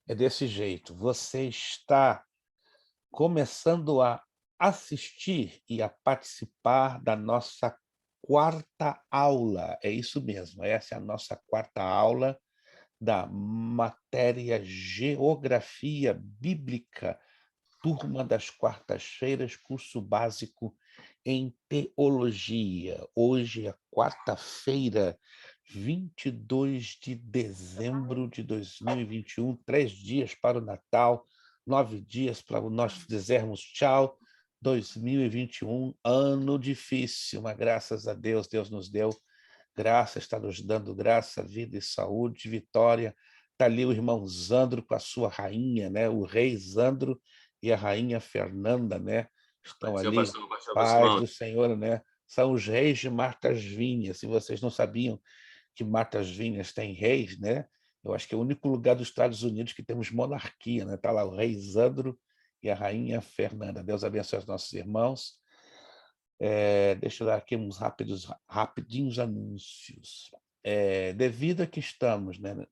É desse jeito. Você está começando a assistir e a participar da nossa quarta aula. É isso mesmo, essa é a nossa quarta aula da matéria Geografia Bíblica, turma das quartas-feiras, curso básico em teologia. Hoje é quarta-feira, 22 de dezembro de 2021, 3 dias para o Natal, 9 dias para nós dizermos tchau. 2021, ano difícil, mas graças a Deus, Deus nos deu graça, está nos dando graça, vida e saúde, vitória. Está ali o irmão Zandro com a sua rainha, né? O rei Zandro e a rainha Fernanda, né? Pai Estão do Senhor, ali, pastor, pastor paz abençoado. do Senhor, né? São os reis de Martas Vinhas. Se vocês não sabiam que Martas Vinhas tem reis, né? Eu acho que é o único lugar dos Estados Unidos que temos monarquia, né? Está lá o rei Zandro e a rainha Fernanda. Deus abençoe os nossos irmãos. Deixa eu dar aqui uns rapidinhos anúncios. Devido a que estamos, né,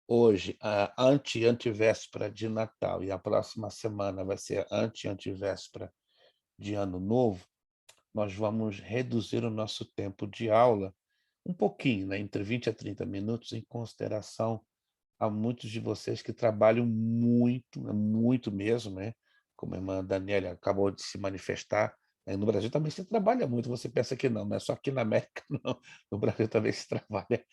hoje, a antevéspera de Natal, e a próxima semana vai ser antevéspera de Ano Novo, nós vamos reduzir o nosso tempo de aula um pouquinho, né, entre 20 a 30 minutos, em consideração a muitos de vocês que trabalham muito, né, muito mesmo, né? Como a irmã Daniela acabou de se manifestar, né? No Brasil também se trabalha muito, você pensa que não é só aqui na América, não. No Brasil também se trabalha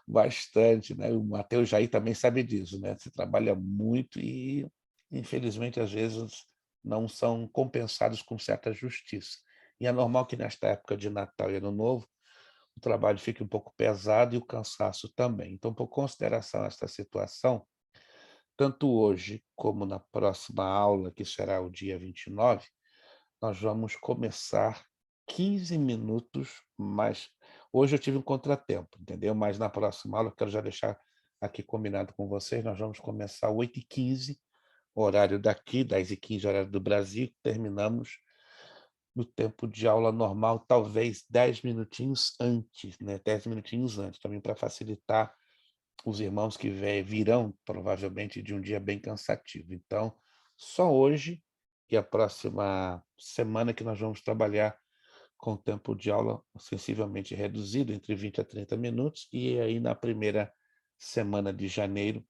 bastante, né? O Mateus Jair também sabe disso, né? Se trabalha muito e, infelizmente, às vezes não são compensados com certa justiça. E é normal que nesta época de Natal e Ano Novo, o trabalho fique um pouco pesado e o cansaço também. Então, por consideração a esta situação, tanto hoje como na próxima aula, que será o dia 29, nós vamos começar 15 minutos mais. Hoje eu tive um contratempo, entendeu? Mas na próxima aula, eu quero já deixar aqui combinado com vocês, nós vamos começar 8h15, horário daqui, 10h15, horário do Brasil, terminamos no tempo de aula normal, talvez 10 minutinhos antes, né? 10 minutinhos antes, também para facilitar os irmãos que virão, provavelmente, de um dia bem cansativo. Então, só hoje e a próxima semana que nós vamos trabalhar com o tempo de aula sensivelmente reduzido, entre 20 a 30 minutos, e aí na primeira semana de janeiro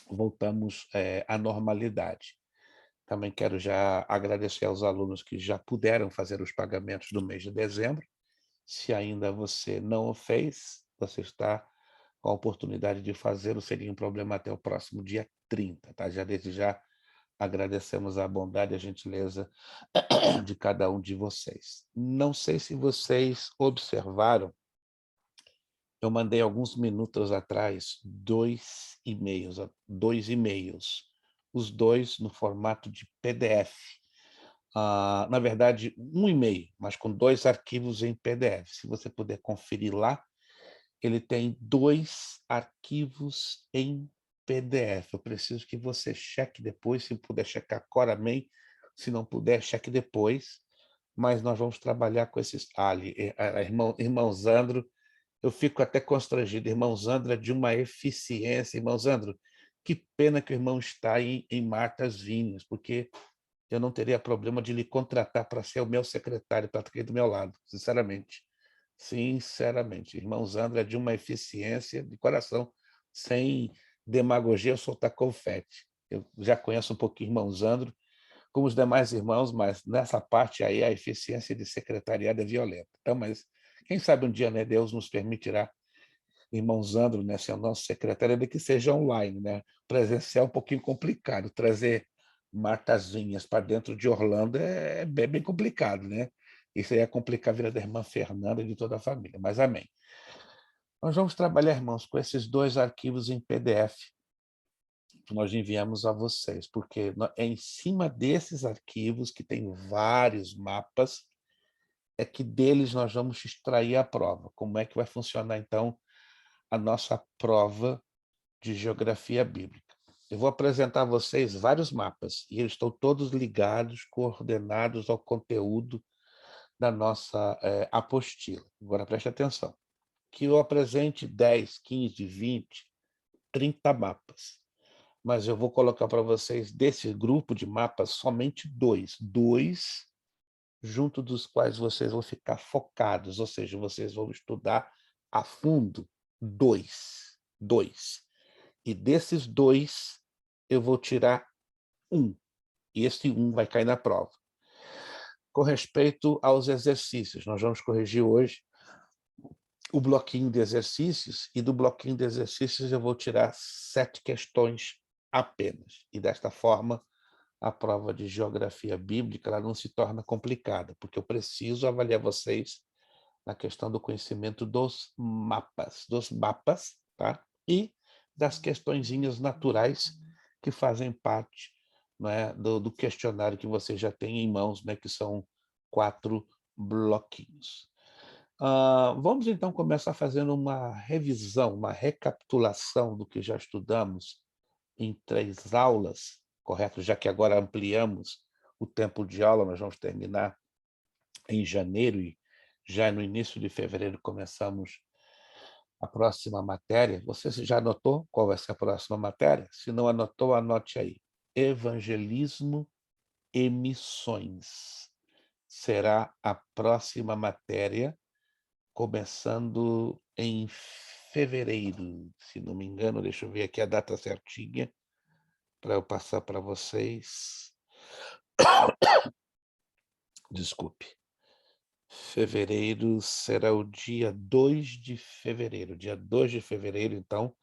voltamos à normalidade. Também quero já agradecer aos alunos que já puderam fazer os pagamentos do mês de dezembro. Se ainda você não o fez, você está com a oportunidade de fazê-lo, seria um problema até o próximo dia 30, tá? Já desde já agradecemos a bondade e a gentileza de cada um de vocês. Não sei se vocês observaram, eu mandei alguns minutos atrás dois e-mails, os dois no formato de PDF. Na verdade, um e-mail, mas com dois arquivos em PDF. Se você puder conferir lá, ele tem dois arquivos em PDF. Eu preciso que você cheque depois, se puder checar coramente, se não puder, cheque depois. Mas nós vamos trabalhar com esses. Ali, irmão Zandro, eu fico até constrangido. Irmão Zandro é de uma eficiência. Irmão Zandro, que pena que o irmão está em Martas Vinhas, porque eu não teria problema de lhe contratar para ser o meu secretário, para estar aqui do meu lado, sinceramente. Sinceramente. Irmão Zandro é de uma eficiência de coração, sem demagogia ou soltar confete. Eu já conheço um pouquinho o irmão Zandro, como os demais irmãos, mas nessa parte aí a eficiência de secretariado é violenta. Então, mas quem sabe um dia, né, Deus nos permitirá, irmão Zandro, né, ser o nosso secretário, ainda que seja online, né? Presencial é um pouquinho complicado, trazer Martas Vinhas para dentro de Orlando é bem complicado, né? Isso aí é complicar a vida da irmã Fernanda e de toda a família, mas amém. Nós vamos trabalhar, irmãos, com esses dois arquivos em PDF que nós enviamos a vocês, porque é em cima desses arquivos, que tem vários mapas, é que deles nós vamos extrair a prova. Como é que vai funcionar, então, a nossa prova de geografia bíblica? Eu vou apresentar a vocês vários mapas, e eles estão todos ligados, coordenados ao conteúdo da nossa apostila. Agora preste atenção. Que eu apresente 10, 15, 20, 30 mapas. mas eu vou colocar para vocês, desse grupo de mapas, somente dois. Dois, junto dos quais vocês vão ficar focados, ou seja, vocês vão estudar a fundo. Dois. Dois. E desses dois, eu vou tirar um. E esse um vai cair na prova. Com respeito aos exercícios, nós vamos corrigir hoje o bloquinho de exercícios, e do bloquinho de exercícios eu vou tirar 7 questões apenas. E desta forma, a prova de geografia bíblica ela não se torna complicada, porque eu preciso avaliar vocês na questão do conhecimento dos mapas, tá? E das questõezinhas naturais que fazem parte, né, do questionário que vocês já têm em mãos, né, que são 4 bloquinhos. Vamos então começar fazendo uma revisão, uma recapitulação do que já estudamos em 3 aulas, correto? Já que agora ampliamos o tempo de aula, nós vamos terminar em janeiro e já no início de fevereiro começamos a próxima matéria. Você já anotou qual vai ser a próxima matéria? Se não anotou, anote aí. Evangelismo e missões. Será a próxima matéria, começando em fevereiro, se não me engano. Deixa eu ver aqui a data certinha para eu passar para vocês. Desculpe. Fevereiro será o dia 2 de fevereiro. Dia 2 de fevereiro, então,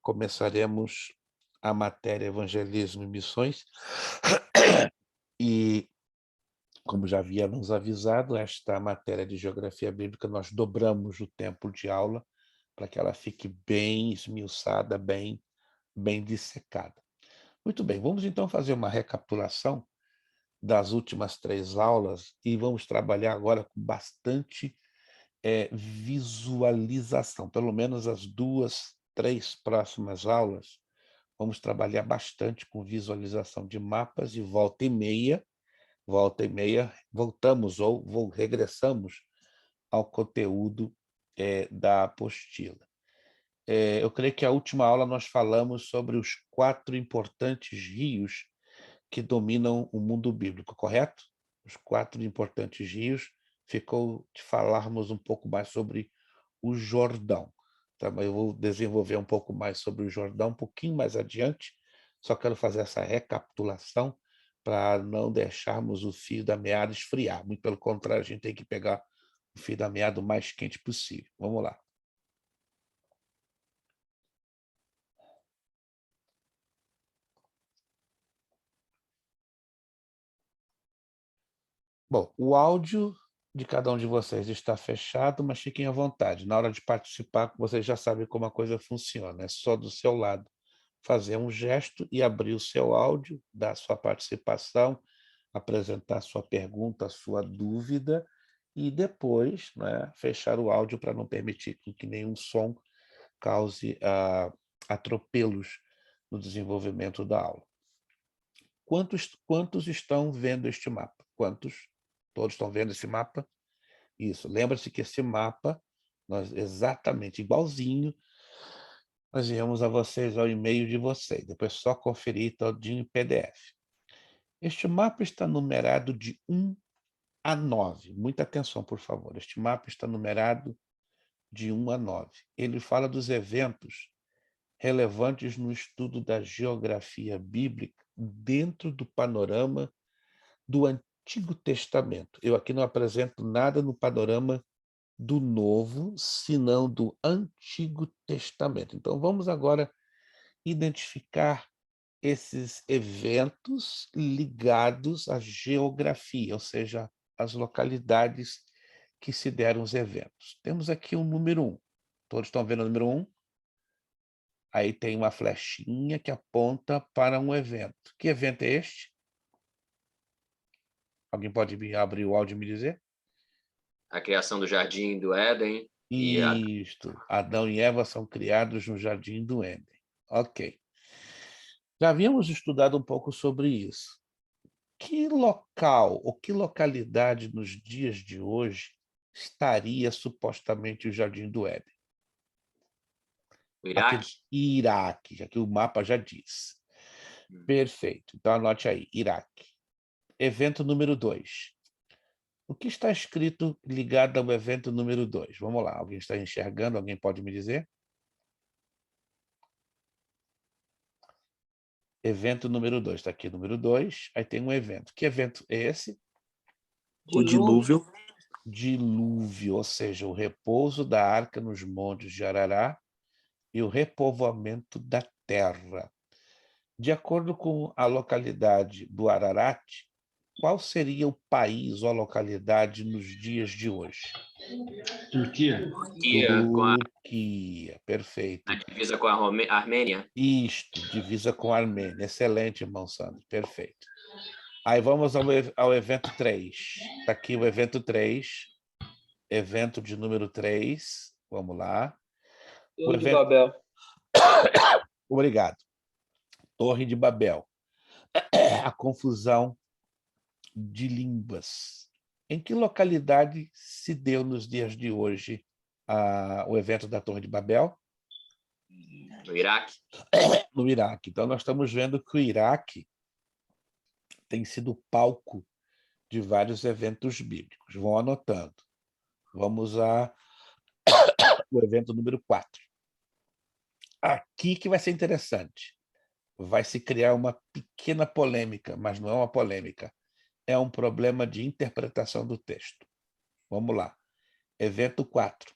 começaremos a matéria Evangelismo e Missões. E, como já havíamos avisado, esta matéria de Geografia Bíblica, nós dobramos o tempo de aula para que ela fique bem esmiuçada, bem dissecada. Muito bem, vamos então fazer uma recapitulação das últimas 3 aulas e vamos trabalhar agora com bastante visualização. Pelo menos as 2, 3 próximas aulas, vamos trabalhar bastante com visualização de mapas, e volta e meia, regressamos ao conteúdo da apostila. Eu creio que a última aula nós falamos sobre os 4 importantes rios que dominam o mundo bíblico, correto? Os 4 importantes rios. Ficou de falarmos um pouco mais sobre o Jordão. Também eu vou desenvolver um pouco mais sobre o Jordão um pouquinho mais adiante. Só quero fazer essa recapitulação para não deixarmos o fio da meada esfriar. Muito pelo contrário, a gente tem que pegar o fio da meada o mais quente possível. Vamos lá. Bom, o áudio de cada um de vocês está fechado, mas fiquem à vontade. Na hora de participar, vocês já sabem como a coisa funciona. É só do seu lado fazer um gesto e abrir o seu áudio, dar a sua participação, apresentar a sua pergunta, a sua dúvida, e depois, né, fechar o áudio para não permitir que nenhum som cause atropelos no desenvolvimento da aula. Quantos estão vendo este mapa? Quantos? Todos estão vendo esse mapa? Isso. Lembra-se que esse mapa, exatamente igualzinho, nós enviamos a vocês ao e-mail de vocês. Depois é só conferir todinho em PDF. Este mapa está numerado de 1 a 9. Muita atenção, por favor. Este mapa está numerado de 1 a 9. Ele fala dos eventos relevantes no estudo da geografia bíblica dentro do panorama do Antigo Testamento. Eu aqui não apresento nada no panorama do Novo, senão do Antigo Testamento. Então, vamos agora identificar esses eventos ligados à geografia, ou seja, as localidades que se deram os eventos. Temos aqui o número 1. Todos estão vendo o número 1? Aí tem uma flechinha que aponta para um evento. Que evento é este? Alguém pode abrir o áudio e me dizer? A criação do Jardim do Éden. Isto. Adão e Eva são criados no Jardim do Éden. Ok. Já havíamos estudado um pouco sobre isso. Que local ou que localidade nos dias de hoje estaria supostamente o Jardim do Éden? O Aqui, Iraque? Iraque, já que o mapa já diz. Hum. Perfeito. Então, anote aí, Iraque. Evento número 2. O que está escrito ligado ao evento número 2? Vamos lá, alguém está enxergando? Alguém pode me dizer? Evento número 2. Está aqui, número 2. Aí tem um evento. Que evento é esse? O dilúvio. Dilúvio, ou seja, o repouso da arca nos montes de Arará e o repovoamento da terra. De acordo com a localidade do Ararat, qual seria o país ou a localidade nos dias de hoje? Turquia. Turquia, com Turquia, perfeito. a divisa com a Armênia. Isto, divisa com a Armênia. Excelente, irmão Sandro, perfeito. Aí vamos ao evento 3. Está aqui o evento 3, evento de número 3. Vamos lá. Torre de Babel. Obrigado. Torre de Babel. A confusão de línguas. Em que localidade se deu nos dias de hoje o evento da Torre de Babel? No Iraque. No Iraque. Então, nós estamos vendo que o Iraque tem sido palco de vários eventos bíblicos. Vão anotando. Vamos ao evento número 4. Aqui que vai ser interessante. Vai se criar uma pequena polêmica, mas não é uma polêmica. É um problema de interpretação do texto. Vamos lá. Evento 4. O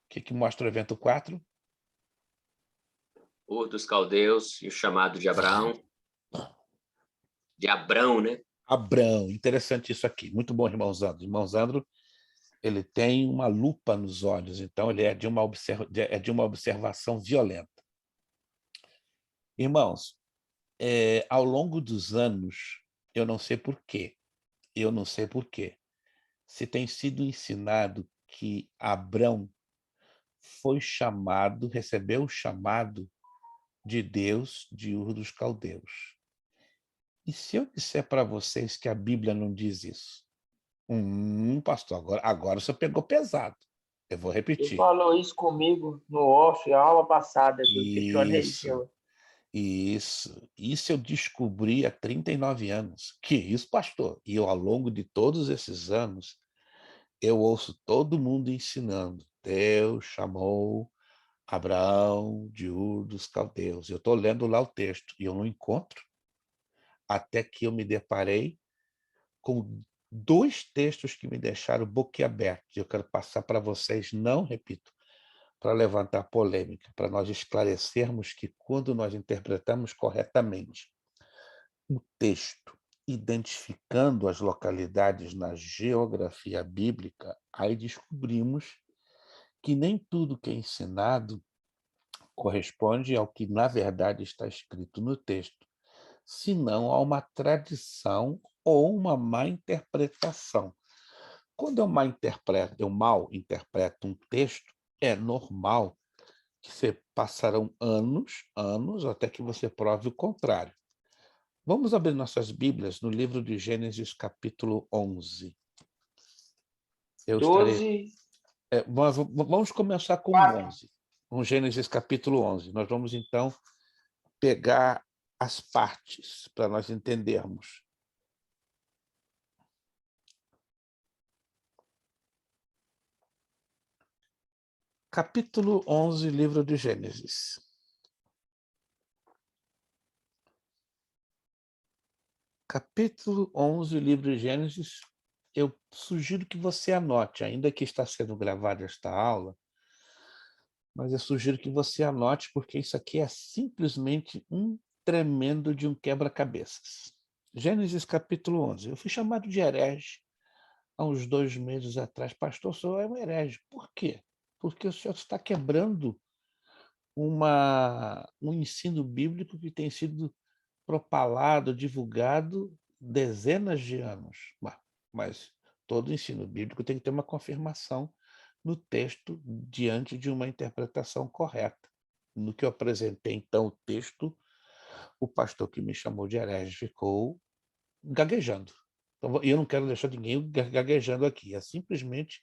que mostra o evento 4? Ur dos Caldeus e o chamado de Abraão. De Abrão, né? Abrão. Interessante isso aqui. Muito bom, irmão Zandro. Irmão Zandro, ele tem uma lupa nos olhos, então ele é de uma observação violenta. Irmãos, ao longo dos anos, eu não sei por quê, se tem sido ensinado que Abrão foi chamado, recebeu o chamado de Deus de Ur dos Caldeus. E se eu disser para vocês que a Bíblia não diz isso? Pastor, agora você pegou pesado. Eu vou Ele repetir. falou isso comigo no off, a aula passada, que eu questionei isso. Isso eu descobri há 39 anos. Que isso, pastor? E eu, ao longo de todos esses anos, eu ouço todo mundo ensinando. Deus chamou Abraão de Ur dos Caldeus. Eu estou lendo lá o texto e eu não encontro, até que eu me deparei com 2 textos que me deixaram boquiaberto. Eu quero passar para vocês, não repito, para levantar polêmica, para nós esclarecermos que quando nós interpretamos corretamente o texto, identificando as localidades na geografia bíblica, aí descobrimos que nem tudo que é ensinado corresponde ao que, na verdade, está escrito no texto, senão a uma tradição ou uma má interpretação. Quando eu mal interpreto um texto, é normal que você passarão anos, até que você prove o contrário. Vamos abrir nossas Bíblias no livro de Gênesis, capítulo 11. 12. Vamos começar com o 11, com Gênesis, capítulo 11. Nós vamos, então, pegar as partes para nós entendermos. Capítulo 11, livro de Gênesis. Capítulo 11, livro de Gênesis. Eu sugiro que você anote, ainda que está sendo gravada esta aula, mas eu sugiro que você anote, porque isso aqui é simplesmente um tremendo de um quebra-cabeças. Gênesis capítulo 11. Eu fui chamado de herege há uns 2 meses atrás. Pastor, o senhor é um herege. Por quê? Porque o senhor está quebrando um ensino bíblico que tem sido propalado, divulgado dezenas de anos. Mas todo ensino bíblico tem que ter uma confirmação no texto diante de uma interpretação correta. No que eu apresentei, então, o texto, o pastor que me chamou de herege ficou gaguejando. Então, eu não quero deixar ninguém gaguejando aqui. É simplesmente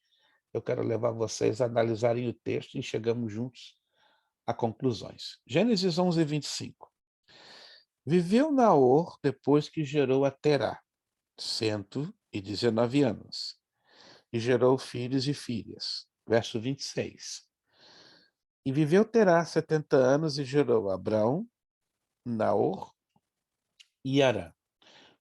eu quero levar vocês a analisarem o texto e chegamos juntos a conclusões. Gênesis 11, 25. Viveu Naor depois que gerou a Terá, 119 anos, e gerou filhos e filhas. Verso 26. E viveu Terá 70 anos e gerou Abrão, Naor e Arã.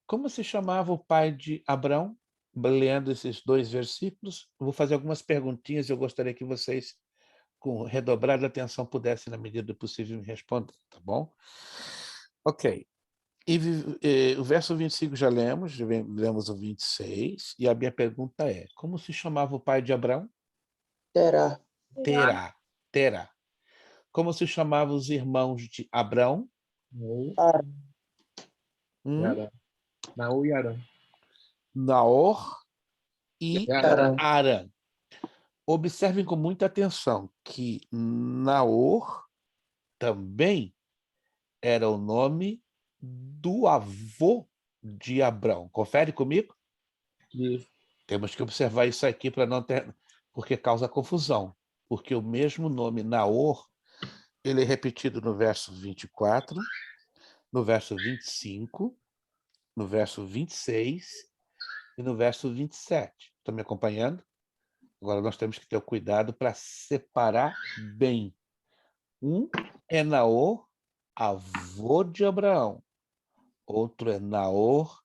Como se chamava o pai de Abrão? Lendo esses dois versículos, eu vou fazer algumas perguntinhas e eu gostaria que vocês, com redobrada atenção, pudessem, na medida do possível, me responder, tá bom? Ok. O verso 25 já lemos o 26, e a minha pergunta é, como se chamava o pai de Abrão? Terá. Terá. Terá. Como se chamavam os irmãos de Abrão? Arã. Hum? Naú e Arã. Naor e Arã. Arã. Observem com muita atenção que Naor também era o nome do avô de Abrão. Confere comigo? Isso. Temos que observar isso aqui para não ter, porque causa confusão. Porque o mesmo nome Naor, ele é repetido no verso 24, no verso 25, no verso 26 e no verso 27. Estão me acompanhando? Agora nós temos que ter o cuidado para separar bem. Um é Naor, avô de Abraão. Outro é Naor,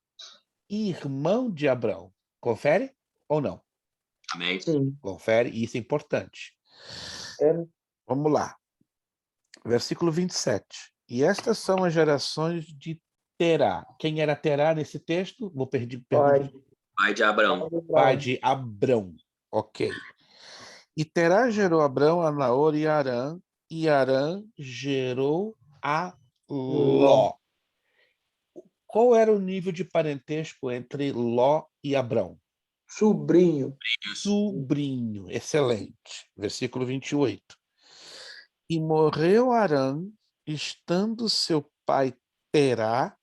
irmão de Abraão. Confere ou não? Amém. Sim. Confere, e isso é importante. Vamos lá. Versículo 27. E estas são as gerações de Terá. Quem era Terá nesse texto? Vou perguntar. Pai de Abrão. Pai de Abrão. Ok. E Terá gerou Abrão, a Naor e Arã, e Arã gerou a Ló. Qual era o nível de parentesco entre Ló e Abrão? Sobrinho. Sobrinho. Excelente. Versículo 28. E morreu Arã, estando seu pai Terá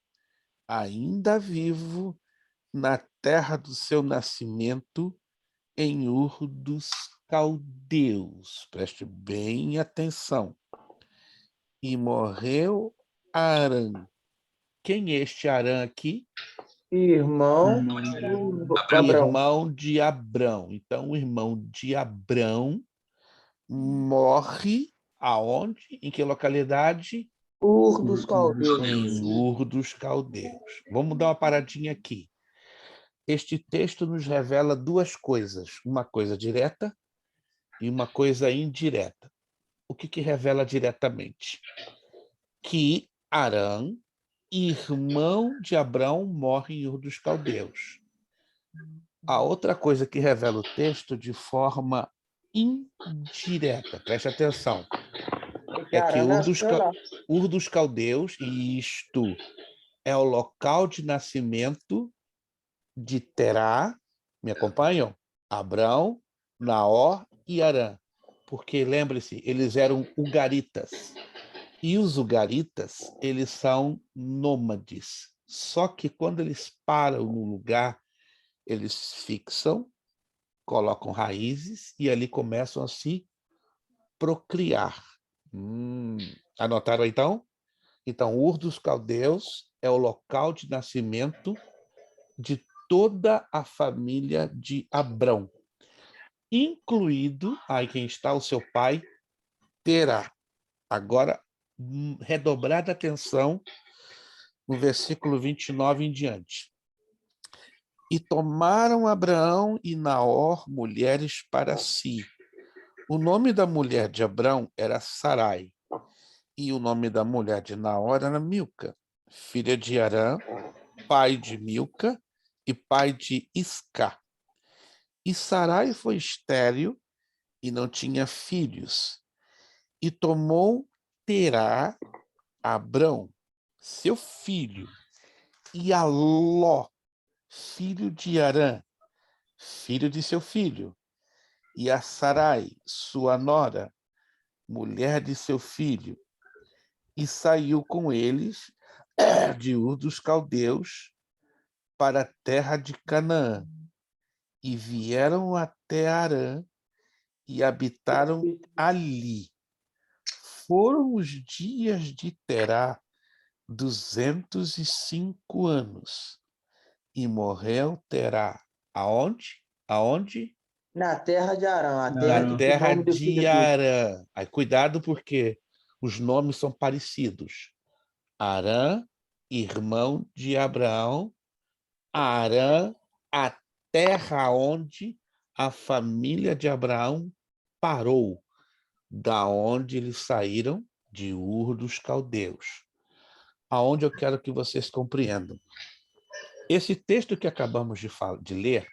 ainda vivo na terra do seu nascimento, em Ur dos Caldeus. Preste bem atenção. E morreu Arã. Quem é este Arã aqui? Irmão Irmão. do Abrão. Irmão de Abrão. Então, o irmão de Abrão morre aonde? Em que localidade? Ur dos Caldeus. Em Ur dos Caldeus. Vamos dar uma paradinha aqui. Este texto nos revela duas coisas, uma coisa direta e uma coisa indireta. O que revela diretamente? Que Arã, irmão de Abrão, morre em Ur dos Caldeus. A outra coisa que revela o texto de forma indireta, preste atenção, é que Ur dos Caldeus, e isto é o local de nascimento de Terá, me acompanham? Abrão, Naor e Arã. Porque, lembre-se, eles eram ugaritas. E os ugaritas, eles são nômades. Só que quando eles param no lugar, eles fixam, colocam raízes e ali começam a se procriar. Anotaram então? Então, Ur dos Caldeus é o local de nascimento de toda a família de Abrão, incluído, aí quem está o seu pai, Terá. Agora, redobrada atenção no versículo 29 em diante. E tomaram Abraão e Naor mulheres para si. O nome da mulher de Abrão era Sarai, e o nome da mulher de Naor era Milca, filha de Arã, pai de Milca e pai de Isca. E Sarai foi estéril e não tinha filhos. E tomou Terá, Abrão, seu filho, e a Ló, filho de Arã, filho de seu filho, e a Sarai, sua nora, mulher de seu filho, e saiu com eles de Ur dos Caldeus para a terra de Canaã, e vieram até Arã e habitaram ali. foram os dias de Terá 205 anos, e morreu Terá. Aonde? Aonde? Na terra de Arã, a terra Na Arã. que o terra nome do filho de dele. Arã. Aí, cuidado, porque os nomes são parecidos. Arã, irmão de Abraão. Arã, a terra onde a família de Abraão parou, da onde eles saíram, de Ur dos Caldeus. Aonde eu quero que vocês compreendam. Esse texto que acabamos de ler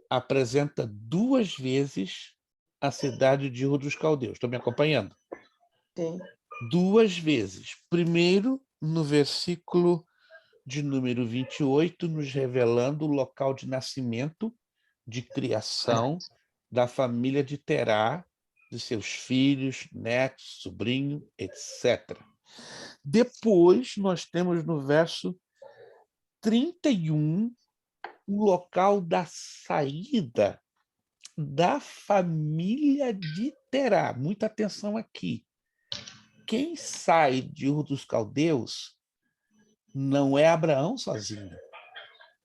apresenta 2 vezes a cidade de Ur dos Caldeus. Estão me acompanhando? Sim. 2 vezes. Primeiro, no versículo de número 28, nos revelando o local de nascimento, de criação da família de Terá, de seus filhos, netos, sobrinho, etc. Depois, nós temos no verso 31 o local da saída da família de Terá. Muita atenção aqui. Quem sai de Ur dos Caldeus não é Abraão sozinho,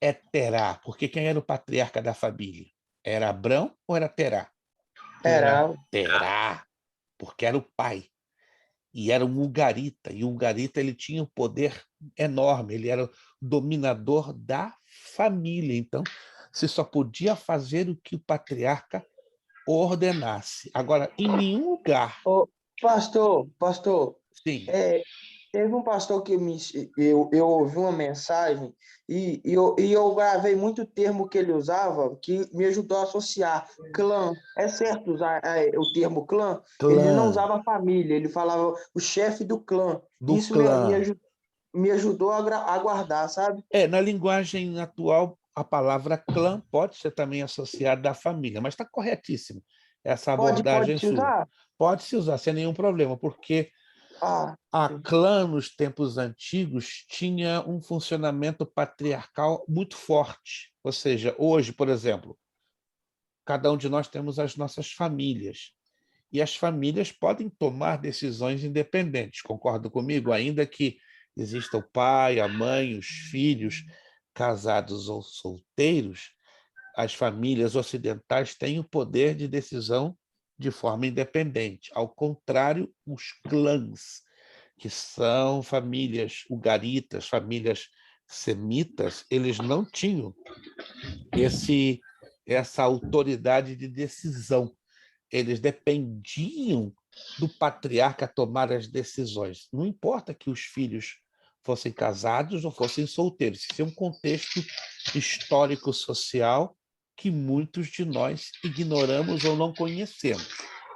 é Terá, porque quem era o patriarca da família? Era Abrão ou era Terá? Era. Terá, porque era o pai. E era um Ugarita, e o Ugarita ele tinha um poder enorme, ele era o dominador da família. Então, você só podia fazer o que o patriarca ordenasse. Agora, em nenhum lugar, Ô, pastor, sim, é, teve um pastor que eu ouvi uma mensagem e eu gravei muito termo que ele usava que me ajudou a associar. Clã. É certo usar o termo clã? Ele não clã, usava família, ele falava o chefe do clã. do Isso clã. me ajudou a guardar, sabe? Na linguagem atual, a palavra clã pode ser também associada à família, mas está corretíssimo essa Pode abordagem se sua. usar? Pode se usar sem nenhum problema, porque Ah, a clã, nos tempos antigos, tinha um funcionamento patriarcal muito forte. Ou seja, hoje, por exemplo, cada um de nós temos as nossas famílias. E as famílias podem tomar decisões independentes, concorda comigo? Ainda que exista o pai, a mãe, os filhos, casados ou solteiros, as famílias ocidentais têm o poder de decisão de forma independente. Ao contrário, os clãs, que são famílias ugaritas, famílias semitas, eles não tinham essa autoridade de decisão. Eles dependiam do patriarca tomar as decisões. Não importa que os filhos fossem casados ou fossem solteiros. Isso é um contexto histórico-social que muitos de nós ignoramos ou não conhecemos,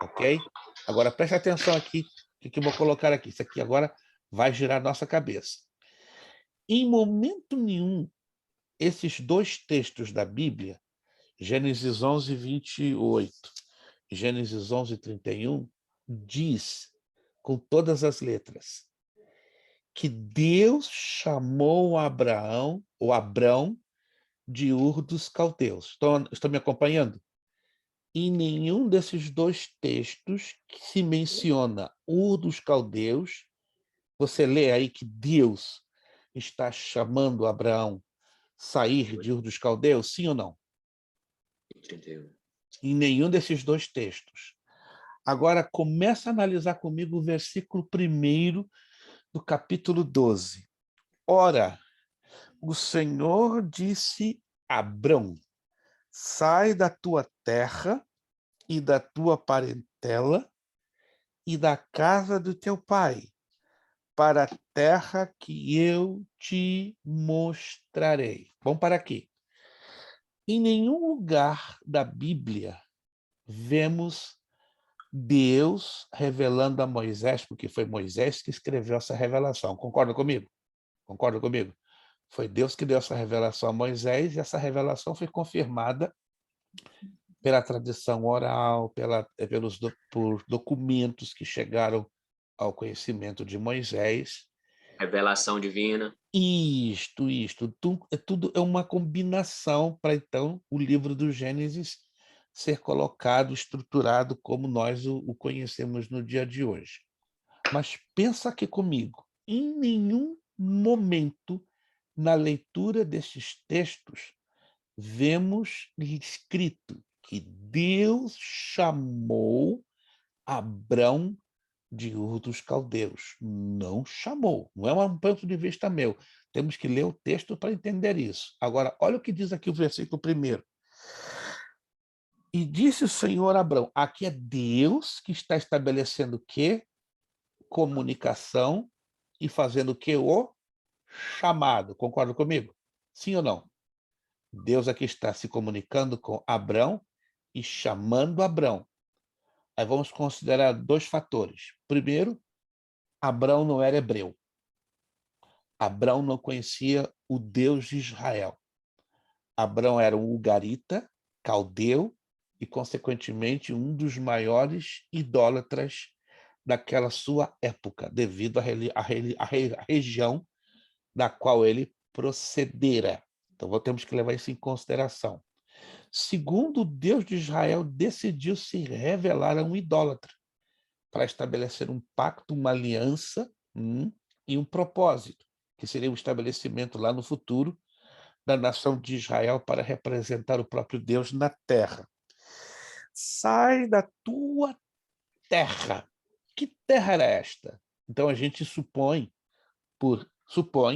ok? Agora, preste atenção aqui, o que eu vou colocar aqui. Isso aqui agora vai girar nossa cabeça. Em momento nenhum, esses 2 textos da Bíblia, Gênesis 11, 28, Gênesis 11, 31, diz, com todas as letras, que Deus chamou Abraão, ou Abrão, de Ur dos Caldeus. Estão me acompanhando? Em nenhum desses 2 textos que se menciona Ur dos Caldeus, você lê aí que Deus está chamando Abraão sair de Ur dos Caldeus, sim ou não? 31. Em nenhum desses 2 textos. Agora, começa a analisar comigo o versículo 1 do capítulo 12. Ora, o Senhor disse a Abrão, sai da tua terra e da tua parentela e da casa do teu pai, para a terra que eu te mostrarei. Vamos para aqui. Em nenhum lugar da Bíblia vemos Deus revelando a Moisés, porque foi Moisés que escreveu essa revelação. Concorda comigo? Concorda comigo? Foi Deus que deu essa revelação a Moisés e essa revelação foi confirmada pela tradição oral, por documentos que chegaram ao conhecimento de Moisés. Revelação divina. Tudo é uma combinação para, então, o livro do Gênesis ser colocado, estruturado como nós o conhecemos no dia de hoje. Mas pensa aqui comigo, em nenhum momento na leitura destes textos vemos escrito que Deus chamou Abrão de Ur dos Caldeus. Não chamou. Não é um ponto de vista meu. Temos que ler o texto para entender isso. Agora, olha o que diz aqui o versículo 1. E disse o Senhor a Abrão, aqui é Deus que está estabelecendo o quê? Comunicação e fazendo o quê? O chamado. Concorda comigo? Sim ou não? Deus aqui está se comunicando com Abrão e chamando Abrão. Aí vamos considerar 2 fatores. Primeiro, Abrão não era hebreu. Abrão não conhecia o Deus de Israel. Abrão era um ugarita, caldeu, e, consequentemente, um dos maiores idólatras daquela sua época, devido à região da qual ele procedera. Então, temos que levar isso em consideração. Segundo, o Deus de Israel decidiu se revelar a um idólatra para estabelecer um pacto, uma aliança e um propósito, que seria o estabelecimento lá no futuro da nação de Israel para representar o próprio Deus na terra. Sai da tua terra. Que terra era esta? Então a gente supõe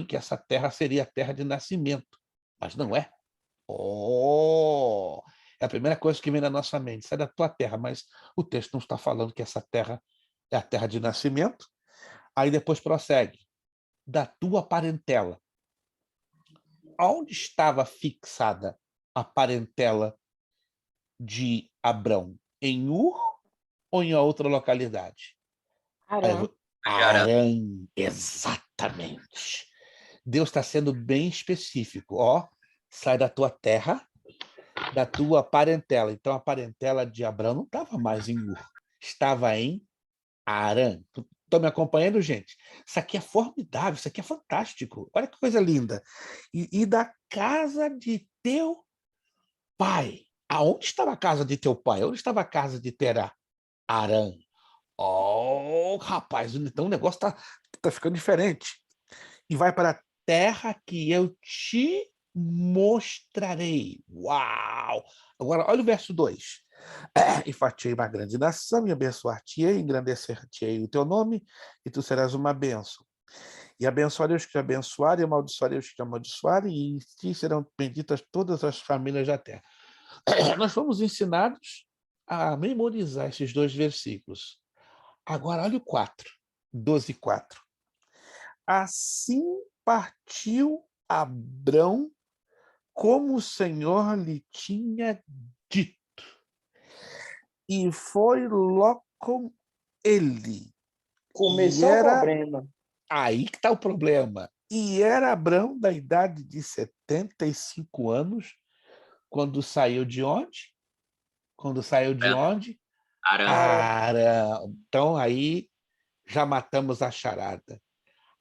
que essa terra seria a terra de nascimento, mas não é. Oh! É a primeira coisa que vem na nossa mente. Sai da tua terra, mas o texto não está falando que essa terra é a terra de nascimento. Aí depois prossegue. Da tua parentela. Onde estava fixada a parentela de Abrão? Em Ur ou em outra localidade? Arã. Arã, exatamente. Deus está sendo bem específico. Ó, sai da tua terra, da tua parentela. Então, a parentela de Abrão não estava mais em Ur, estava em Arã. Estão me acompanhando, gente? Isso aqui é formidável, isso aqui é fantástico. Olha que coisa linda. E da casa de teu pai. Aonde estava a casa de teu pai? Onde estava a casa de Terá? Arã. Oh, rapaz, então o negócio tá ficando diferente. E vai para a terra que eu te mostrarei. Uau! Agora, olha o verso 2. E fatiei uma grande nação, e abençoar-te-ei, engrandecer-te-ei o teu nome, e tu serás uma bênção. E abençoarei os que te abençoarem, e amaldiçoarei os que te amaldiçoarem, e em ti serão benditas todas as famílias da terra. Nós fomos ensinados a memorizar esses 2 versículos. Agora, olha o 4, 12:4. Assim partiu Abrão, como o Senhor lhe tinha dito, e foi Ló com ele. Começou o problema. Aí que está o problema. E era Abrão da idade de 75 anos, quando saiu de onde? Quando saiu de onde? Arã. Arã. Então, aí já matamos a charada.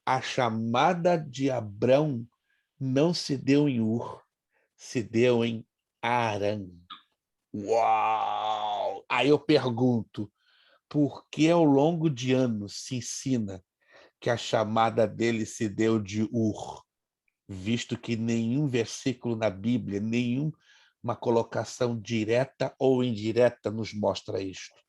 A chamada de Abrão não se deu em Ur, se deu em Arã. Uau! Aí eu pergunto, por que ao longo de anos se ensina que a chamada dele se deu de Ur, visto que nenhum versículo na Bíblia, nenhuma colocação direta ou indireta nos mostra isto?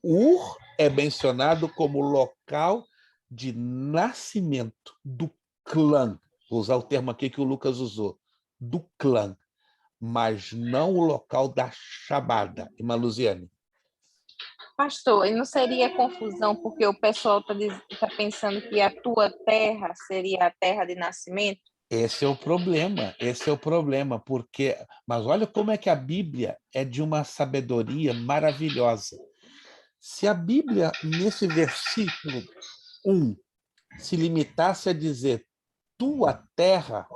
Ur é mencionado como local de nascimento do clã. Vou usar o termo aqui que o Lucas usou, do clã, mas não o local da chamada. Irmã Luziane. Pastor, e não seria confusão porque o pessoal tá pensando que a tua terra seria a terra de nascimento? Esse é o problema, porque... Mas olha como é que a Bíblia é de uma sabedoria maravilhosa. Se a Bíblia, nesse versículo 1, se limitasse a dizer tua terra,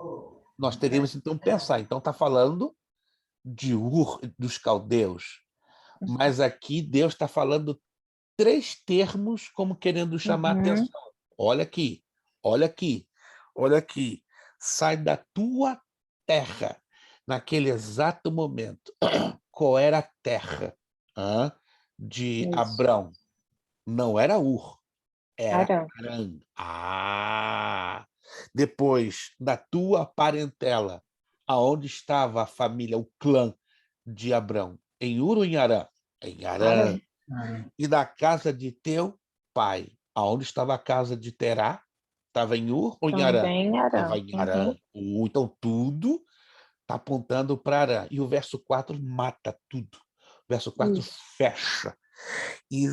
nós teríamos então pensar, então está falando de Ur, dos caldeus. Mas aqui Deus está falando 3 termos como querendo chamar a atenção. Olha aqui, olha aqui, olha aqui. Sai da tua terra. Naquele exato momento, qual era a terra de Isso. Abrão? Não era Ur, Era Arã. Arã. Ah! Depois, da tua parentela, aonde estava a família, o clã de Abrão? Em Ur ou em Arã? Em Arã. E da casa de teu pai, aonde estava a casa de Terá? Estava em Ur ou em Arã? Também Arã. Estava em Arã. Então, tudo está apontando para Arã. E o verso 4 mata tudo. O verso 4 Isso. fecha. E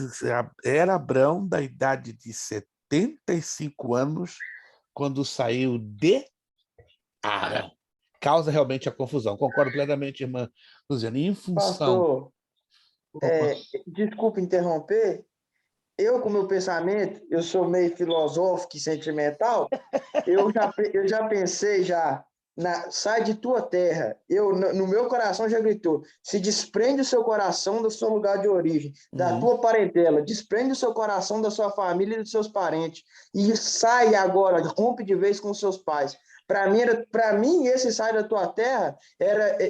era Abrão da idade de 75 anos quando saiu de Arã. Causa realmente a confusão. Concordo plenamente, irmã Luziane. Em função... Pastor, desculpa interromper. Eu, com meu pensamento, eu sou meio filosófico e sentimental. Eu já pensei sai de tua terra. No meu coração já gritou: se desprende o seu coração do seu lugar de origem, da tua parentela, desprende o seu coração da sua família e dos seus parentes e sai agora, rompe de vez com os seus pais. Para mim, esse sai da tua terra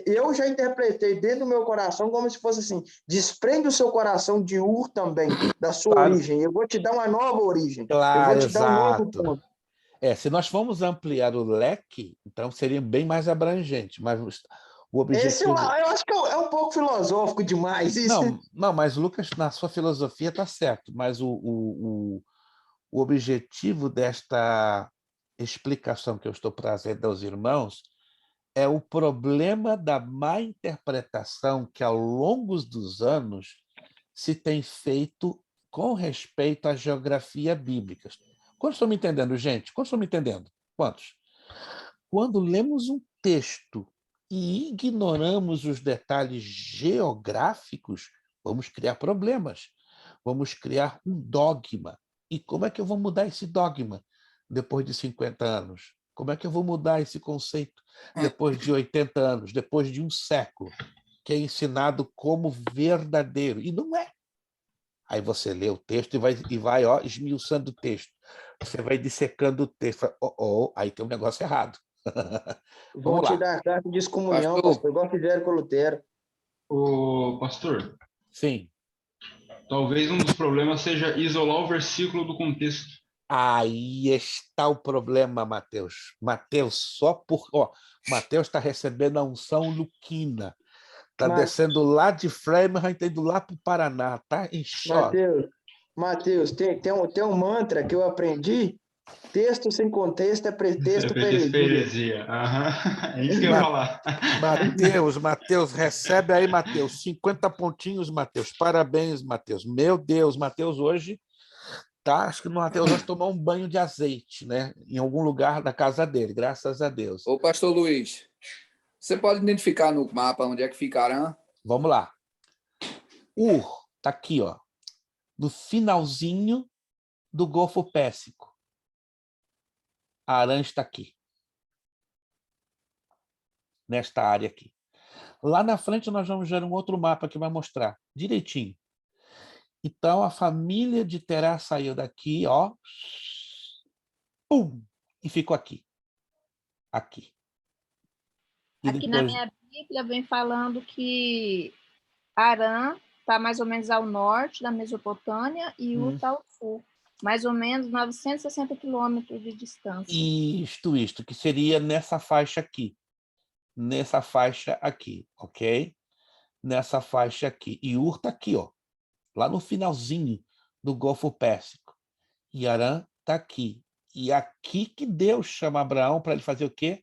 eu já interpretei dentro do meu coração como se fosse assim: desprende o seu coração de Ur também, da sua Claro, origem. Eu vou te dar uma nova origem. Eu vou claro, te dar um novo exato. ponto. Se nós formos ampliar o leque, então seria bem mais abrangente, mas o Esse eu objetivo... acho que é um pouco filosófico demais isso. Não, mas Lucas, na sua filosofia está certo, mas o objetivo desta explicação que eu estou trazendo aos irmãos é o problema da má interpretação que, ao longo dos anos, se tem feito com respeito à geografia bíblica. Quantos estão me entendendo, gente? Quantos estão me entendendo? Quantos? Quando lemos um texto e ignoramos os detalhes geográficos, vamos criar problemas, vamos criar um dogma. E como é que eu vou mudar esse dogma depois de 50 anos? Como é que eu vou mudar esse conceito depois de 80 anos, depois de um século, que é ensinado como verdadeiro? E não é. Aí você lê o texto e vai esmiuçando o texto. Você vai dissecando o texto. Aí tem um negócio errado. Vão Vamos te lá. dar carta de excomunhão, Pastor, pastor, igual fizeram com o Lutero. Ô, pastor, Sim. talvez um dos problemas seja isolar o versículo do contexto. Aí está o problema, Mateus. Mateus, Mateus está recebendo a unção luquina. Está Ma- descendo lá de Framingham, está indo lá para o Paraná. Está em choque. Mateus, tem um mantra que eu aprendi: texto sem contexto é pretexto para Pretexto pra heresia. heresia. Aham. É isso que eu ia falar. Mateus, recebe aí, Mateus. 50 pontinhos, Mateus. Parabéns, Mateus. Meu Deus, Mateus hoje acho que o Mateus hoje tomou um banho de azeite, né? Em algum lugar da casa dele, graças a Deus. Ô, pastor Luiz, você pode identificar no mapa onde é que fica Arã? Vamos lá. Ur, tá aqui, ó, no finalzinho do Golfo Pérsico. Arã está aqui. Nesta área aqui. Lá na frente nós vamos ver um outro mapa que vai mostrar direitinho. Então a família de Terá saiu daqui, ó, pum, e ficou aqui. Aqui. E Aqui na depois... minha Bíblia vem falando que Arã está mais ou menos ao norte da Mesopotâmia e Ur está ao sul. Mais ou menos 960 quilômetros de distância. Isto, que seria nessa faixa aqui. Nessa faixa aqui, ok? Nessa faixa aqui. E Ur está aqui, ó, lá no finalzinho do Golfo Pérsico. E Arã está aqui. E aqui que Deus chama Abraão para ele fazer o quê?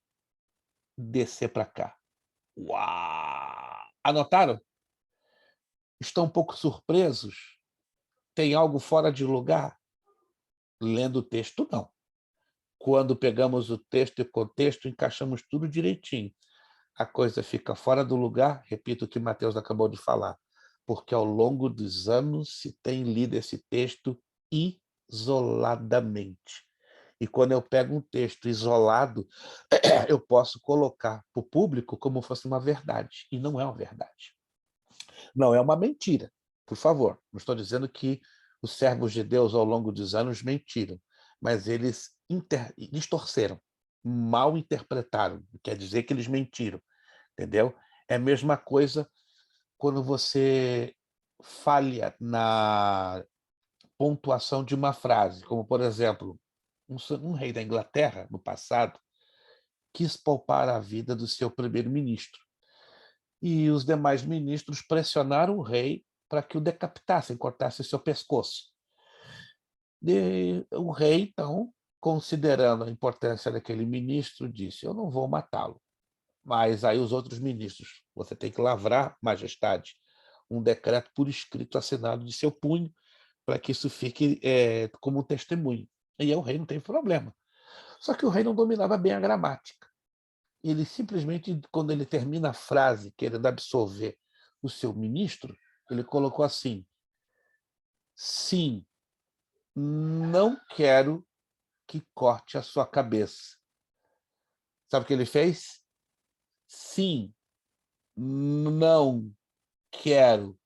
Descer para cá. Uau! Anotaram? Estão um pouco surpresos? Tem algo fora de lugar? Lendo o texto, não. Quando pegamos o texto e o contexto, encaixamos tudo direitinho. A coisa fica fora do lugar, repito o que Mateus acabou de falar, porque ao longo dos anos se tem lido esse texto isoladamente. E quando eu pego um texto isolado, eu posso colocar para o público como fosse uma verdade, e não é uma verdade. Não é uma mentira, por favor. Não estou dizendo que os servos de Deus ao longo dos anos mentiram, mas eles distorceram, mal interpretaram, quer dizer que eles mentiram, entendeu? É a mesma coisa quando você falha na pontuação de uma frase, como, por exemplo, um rei da Inglaterra, no passado, quis poupar a vida do seu primeiro-ministro. E os demais ministros pressionaram o rei para que o decapitassem, cortassem seu pescoço. E o rei, então, considerando a importância daquele ministro, disse: eu não vou matá-lo. Mas aí os outros ministros: você tem que lavrar, majestade, um decreto por escrito assinado de seu punho, para que isso fique como um testemunho. E aí o rei não teve problema. Só que o rei não dominava bem a gramática. Ele simplesmente, quando ele termina a frase, querendo absolver o seu ministro, ele colocou assim: sim, não quero que corte a sua cabeça. Sabe o que ele fez? Sim, não quero,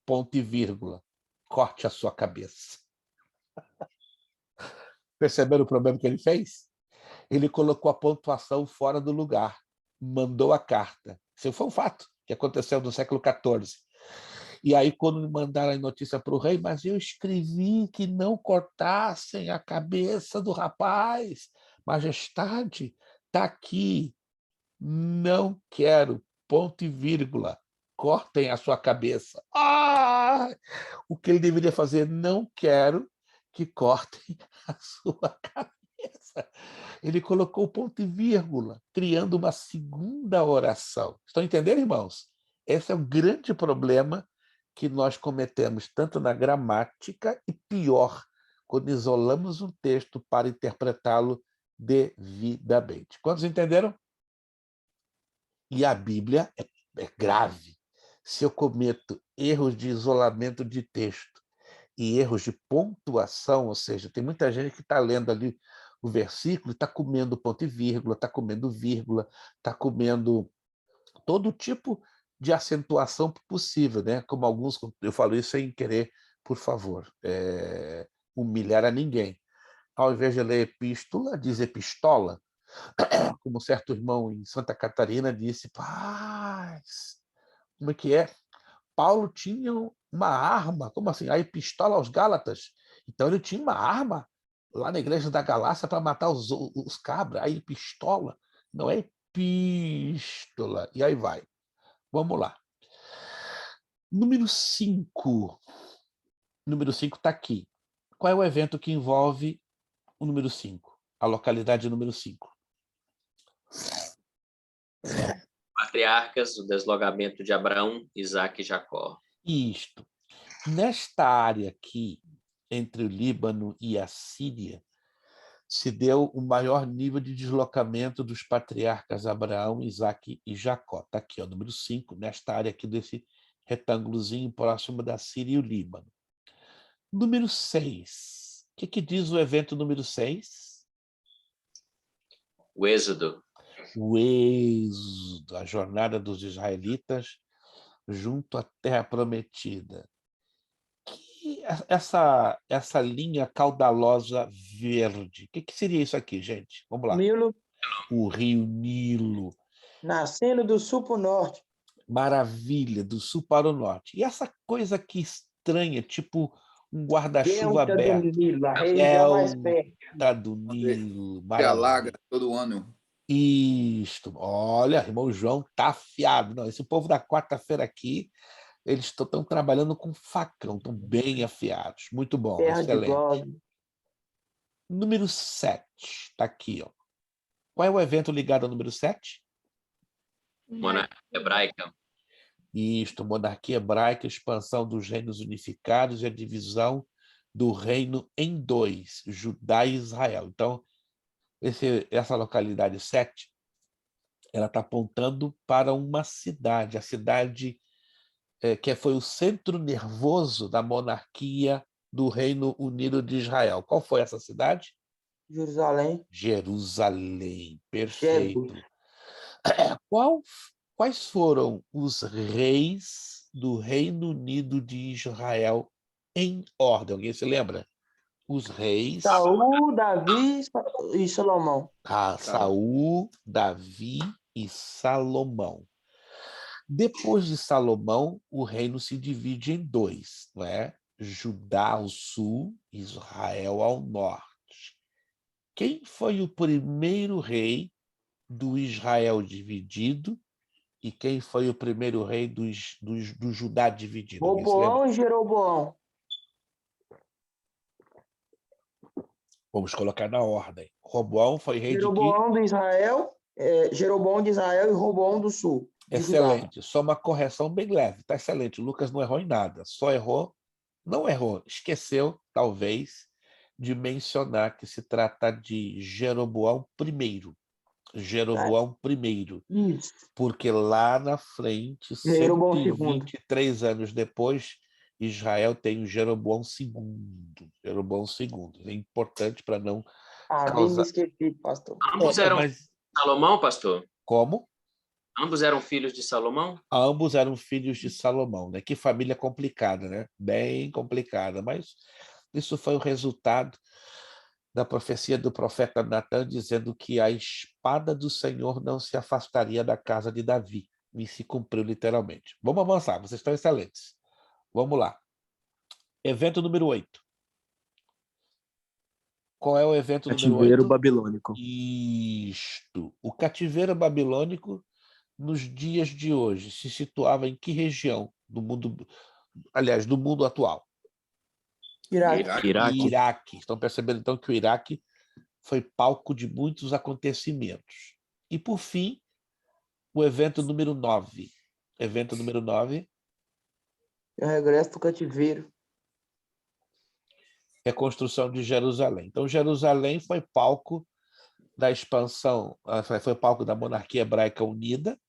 ponto e vírgula, corte a sua cabeça. Perceberam o problema que ele fez? Ele colocou a pontuação fora do lugar, mandou a carta. Isso foi um fato que aconteceu no século XIV. E aí, quando mandaram a notícia para o rei, mas eu escrevi que não cortassem a cabeça do rapaz. Majestade, está aqui. Não quero, ponto e vírgula. Cortem a sua cabeça. Ah! O que ele deveria fazer? Não quero que cortem a sua cabeça. Ele colocou o ponto e vírgula, criando uma segunda oração. Estão entendendo, irmãos? Esse é o grande problema que nós cometemos tanto na gramática e, pior, quando isolamos um texto para interpretá-lo devidamente. Quantos entenderam? E a Bíblia é grave. Se eu cometo erros de isolamento de texto e erros de pontuação, ou seja, tem muita gente que está lendo ali o versículo e está comendo ponto e vírgula, está comendo vírgula, está comendo todo tipo de acentuação possível, né? Como alguns, eu falo isso sem querer, por favor, humilhar a ninguém. Ao invés de ler epístola, diz epistola, como certo irmão em Santa Catarina disse: paz, como é que é? Paulo tinha uma arma, como assim? A epistola aos Gálatas. Então ele tinha uma arma lá na igreja da Galácia para matar os cabras. A epistola, não é epístola. E aí vai. Vamos lá. Número 5. Número 5 está aqui. Qual é o evento que envolve o número 5? A localidade número 5. Patriarcas, o deslogamento de Abraão, Isaque e Jacó. Isto. Nesta área aqui, entre o Líbano e a Síria, se deu o maior nível de deslocamento dos patriarcas Abraão, Isaque e Jacó. Está aqui, ó, número 5, nesta área aqui desse retângulozinho próximo da Síria e o Líbano. Número 6. O que diz o evento número 6? O Êxodo. O êxodo, a jornada dos israelitas junto à terra prometida. Que essa linha caudalosa verde, o que seria isso aqui, gente? Vamos lá. Nilo, O rio Nilo. nascendo do sul para o norte. Maravilha, do sul para o norte. E essa coisa aqui estranha, tipo um guarda-chuva Delta do aberto. Nilo, a região mais perto. Delta do Nilo. Que alaga Maravilha. todo ano. Isto. Olha, irmão João tá afiado. Não, esse povo da quarta-feira aqui, eles estão trabalhando com facão, estão bem afiados. Muito bom, Terra de excelente. Gog. Número 7, está aqui, ó. Qual é o evento ligado ao número 7? Monarquia hebraica. Isto, monarquia hebraica, expansão dos reinos unificados e a divisão do reino em 2, Judá e Israel. Então, essa localidade 7, ela está apontando para uma cidade, a cidade que foi o centro nervoso da monarquia do Reino Unido de Israel. Qual foi essa cidade? Jerusalém. Jerusalém, Jerusalém. perfeito. Quais foram os reis do Reino Unido de Israel em ordem? Alguém se lembra? Os reis... Saul, Davi e Salomão. Saul, Davi e Salomão. Depois de Salomão, o reino se divide em 2, não é? Judá ao sul, Israel ao norte. Quem foi o primeiro rei do Israel dividido e quem foi o primeiro rei do Judá dividido? Alguém se lembra? Roboão e Jeroboão. Vamos colocar na ordem. Roboão foi rei de que? Jeroboão do Israel, Jeroboão de Israel e Roboão do sul. de Judá. Excelente. Só uma correção bem leve. Está excelente. O Lucas não errou em nada. Só errou, não errou, esqueceu, talvez, de mencionar que se trata de Jeroboão I. Jeroboão I. Isso. Porque lá na frente, Jeroboão II. 123 anos depois, Israel tem o Jeroboão II. Jeroboão II. É importante para não Nem me causar... esqueci, pastor. Ambos eram mas... filhos de Salomão, pastor? Como? Ambos eram filhos de Salomão? Ambos eram filhos de Salomão, né? Que família complicada, né? Bem complicada, mas isso foi o resultado da profecia do profeta Natã, dizendo que a espada do Senhor não se afastaria da casa de Davi. E se cumpriu literalmente. Vamos avançar, vocês estão excelentes. Vamos lá. Evento número 8. Qual é o evento número 8? Cativeiro babilônico. Isto. O cativeiro babilônico, nos dias de hoje, se situava em que região do mundo, aliás, do mundo atual? Iraque. Iraque. Estão percebendo, então, que o Iraque foi palco de muitos acontecimentos. E, por fim, o evento número 9. Evento número 9. É o regresso do cativeiro. Reconstrução de Jerusalém. Então, Jerusalém foi palco da expansão, foi palco da monarquia hebraica unida,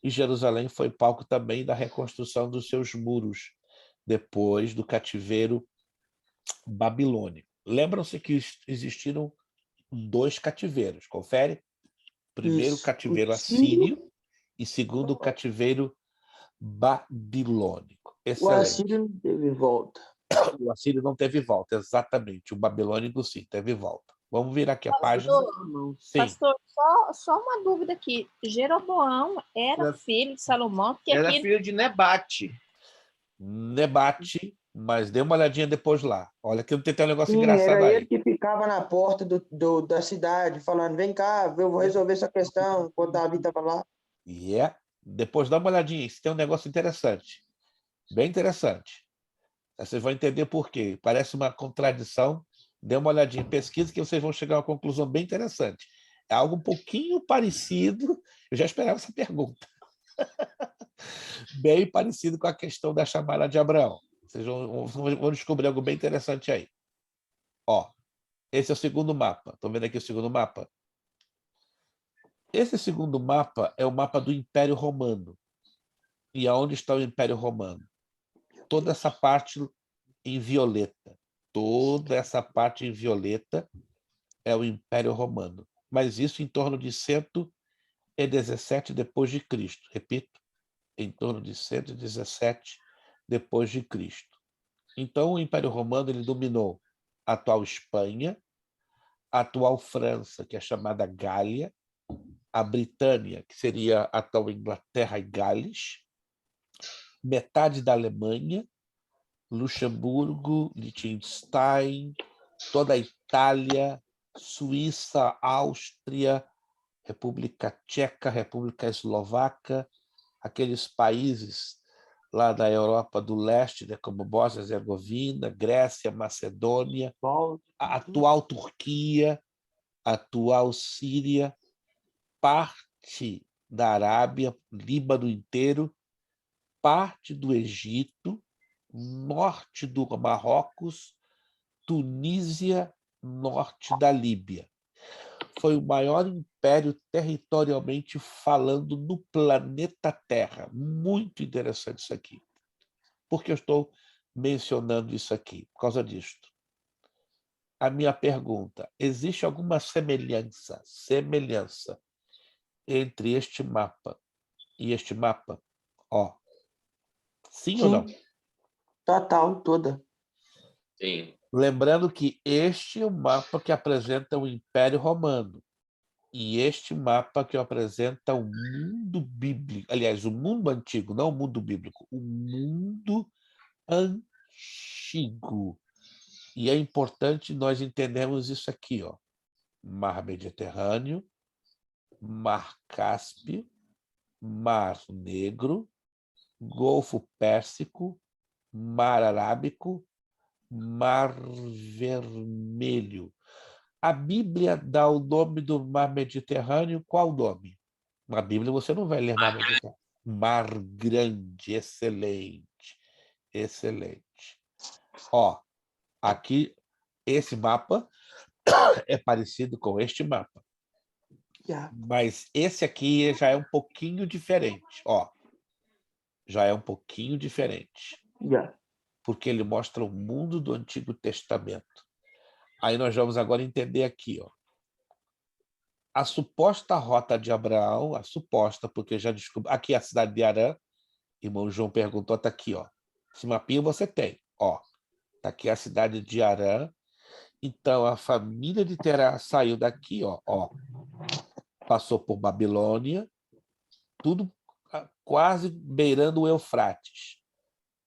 e Jerusalém foi palco também da reconstrução dos seus muros, depois do cativeiro babilônico. Lembram-se que existiram 2 cativeiros, confere? Primeiro, Isso. cativeiro O sírio- assírio e segundo, o cativeiro babilônico. O Excelente. assírio não teve volta. O assírio não teve volta, exatamente. O babilônico, sim, teve volta. Vamos virar aqui a página. Sim. Pastor, só uma dúvida aqui. Jeroboão era filho de Salomão? Porque Era aqui filho de Nebate. Nebate, mas dê uma olhadinha depois lá. Olha que tem um negócio Sim, engraçado era aí. ele que ficava na porta da cidade, falando, vem cá, eu vou resolver essa questão, enquanto Davi estava lá. Depois dá uma olhadinha. Isso tem um negócio interessante. Bem interessante. Aí vocês vão entender por quê. Parece uma contradição. Dê uma olhadinha, pesquisa, que vocês vão chegar a uma conclusão bem interessante. É algo um pouquinho parecido. Eu já esperava essa pergunta. Bem parecido com a questão da chamada de Abraão. Vocês vão descobrir algo bem interessante aí. Ó, esse é o segundo mapa. Estão vendo aqui o segundo mapa? Esse segundo mapa é o mapa do Império Romano. E aonde está o Império Romano? Toda essa parte em violeta. Toda essa parte em violeta é o Império Romano. Mas isso em torno de 117 depois de Cristo. Repito, em torno de 117 depois de Cristo. Então, o Império Romano ele dominou a atual Espanha, a atual França, que é chamada Gália, a Britânia, que seria a atual Inglaterra e Gales, metade da Alemanha, Luxemburgo, Liechtenstein, toda a Itália, Suíça, Áustria, República Tcheca, República Eslovaca, aqueles países lá da Europa do Leste, né, como Bósnia e Herzegovina, Grécia, Macedônia, a atual Turquia, a atual Síria, parte da Arábia, Líbano inteiro, parte do Egito, norte do Marrocos, Tunísia, norte da Líbia. Foi o maior império territorialmente falando no planeta Terra. Muito interessante isso aqui. Por que eu estou mencionando isso aqui? Por causa disto. A minha pergunta, existe alguma semelhança entre este mapa e este mapa? Ó, sim ou não? Total, toda. Sim. Lembrando que este é o mapa que apresenta o Império Romano e este mapa que apresenta o mundo bíblico, aliás, o mundo antigo, não o mundo bíblico, o mundo antigo. antigo. E é importante nós entendermos isso aqui, ó. Mar Mediterrâneo, Mar Cáspio, Mar Negro, Golfo Pérsico, Mar Arábico, Mar Vermelho. A Bíblia dá o nome do Mar Mediterrâneo, qual o nome? Na Bíblia você não vai ler Mar Mediterrâneo. Mar Grande, excelente, excelente. Ó, aqui, esse mapa é parecido com este mapa, mas esse aqui já é um pouquinho diferente, ó. Já é um pouquinho diferente, porque ele mostra o mundo do Antigo Testamento. Aí nós vamos agora entender aqui, ó. A suposta rota de Abraão, a suposta, porque eu já descobri. Aqui é a cidade de Harã. Irmão João perguntou, tá aqui, ó. Esse mapinha você tem, ó. Tá aqui a cidade de Harã. Então a família de Terá saiu daqui, ó. Passou por Babilônia, tudo quase beirando o Eufrates.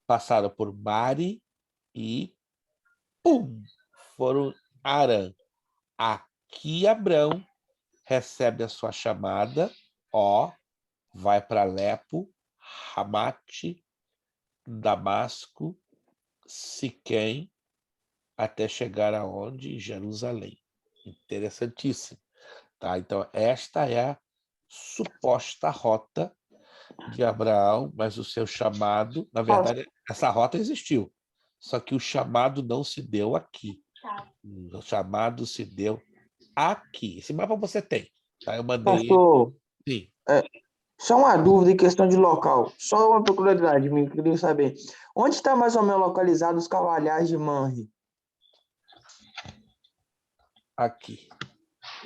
Passaram por Mari e pum, foram Harã. Aqui Abrão recebe a sua chamada, ó, vai para Alepo, Ramate, Damasco, Siquém, até chegar aonde? Em Jerusalém. Interessantíssimo. Tá? Então, esta é a suposta rota de Abraão, mas o seu chamado, na verdade, essa rota existiu, só que o chamado não se deu aqui. O chamado se deu aqui. Esse mapa você tem. Tá? Eu mandei Pastor, ele. Sim. só uma dúvida em questão de local. Só uma peculiaridade, me queria saber. Onde está mais ou menos localizado os Carvalhais de Manre? Aqui.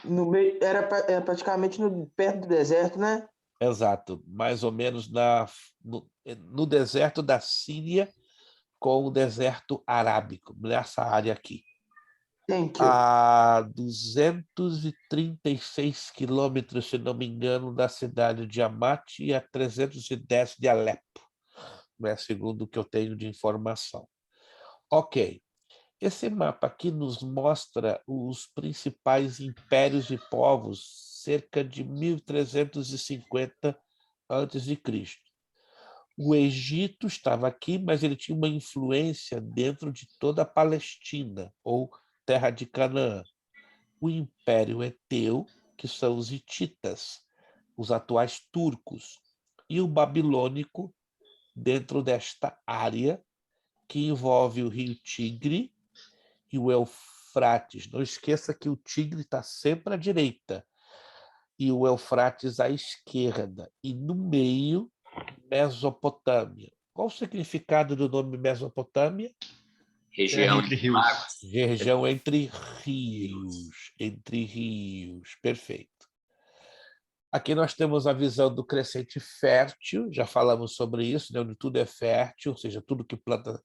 No meio, era praticamente perto do deserto, né? Exato. Mais ou menos no deserto da Síria com o deserto arábico, nessa área aqui. A 236 quilômetros, se não me engano, da cidade de Hamat e a 310 de Alepo, né, segundo o que eu tenho de informação. Ok. Esse mapa aqui nos mostra os principais impérios e povos cerca de 1350 a.C. O Egito estava aqui, mas ele tinha uma influência dentro de toda a Palestina, ou terra de Canaã. O Império Eteu, que são os hititas, os atuais turcos, e o babilônico, dentro desta área, que envolve o rio Tigre e o Eufrates. Não esqueça que o Tigre está sempre à direita e o Eufrates à esquerda. E no meio, Mesopotâmia. Qual o significado do nome Mesopotâmia? Região entre rios. Região entre rios. Entre rios. Perfeito. Aqui nós temos a visão do crescente fértil, já falamos sobre isso, né? Onde tudo é fértil, ou seja, tudo que planta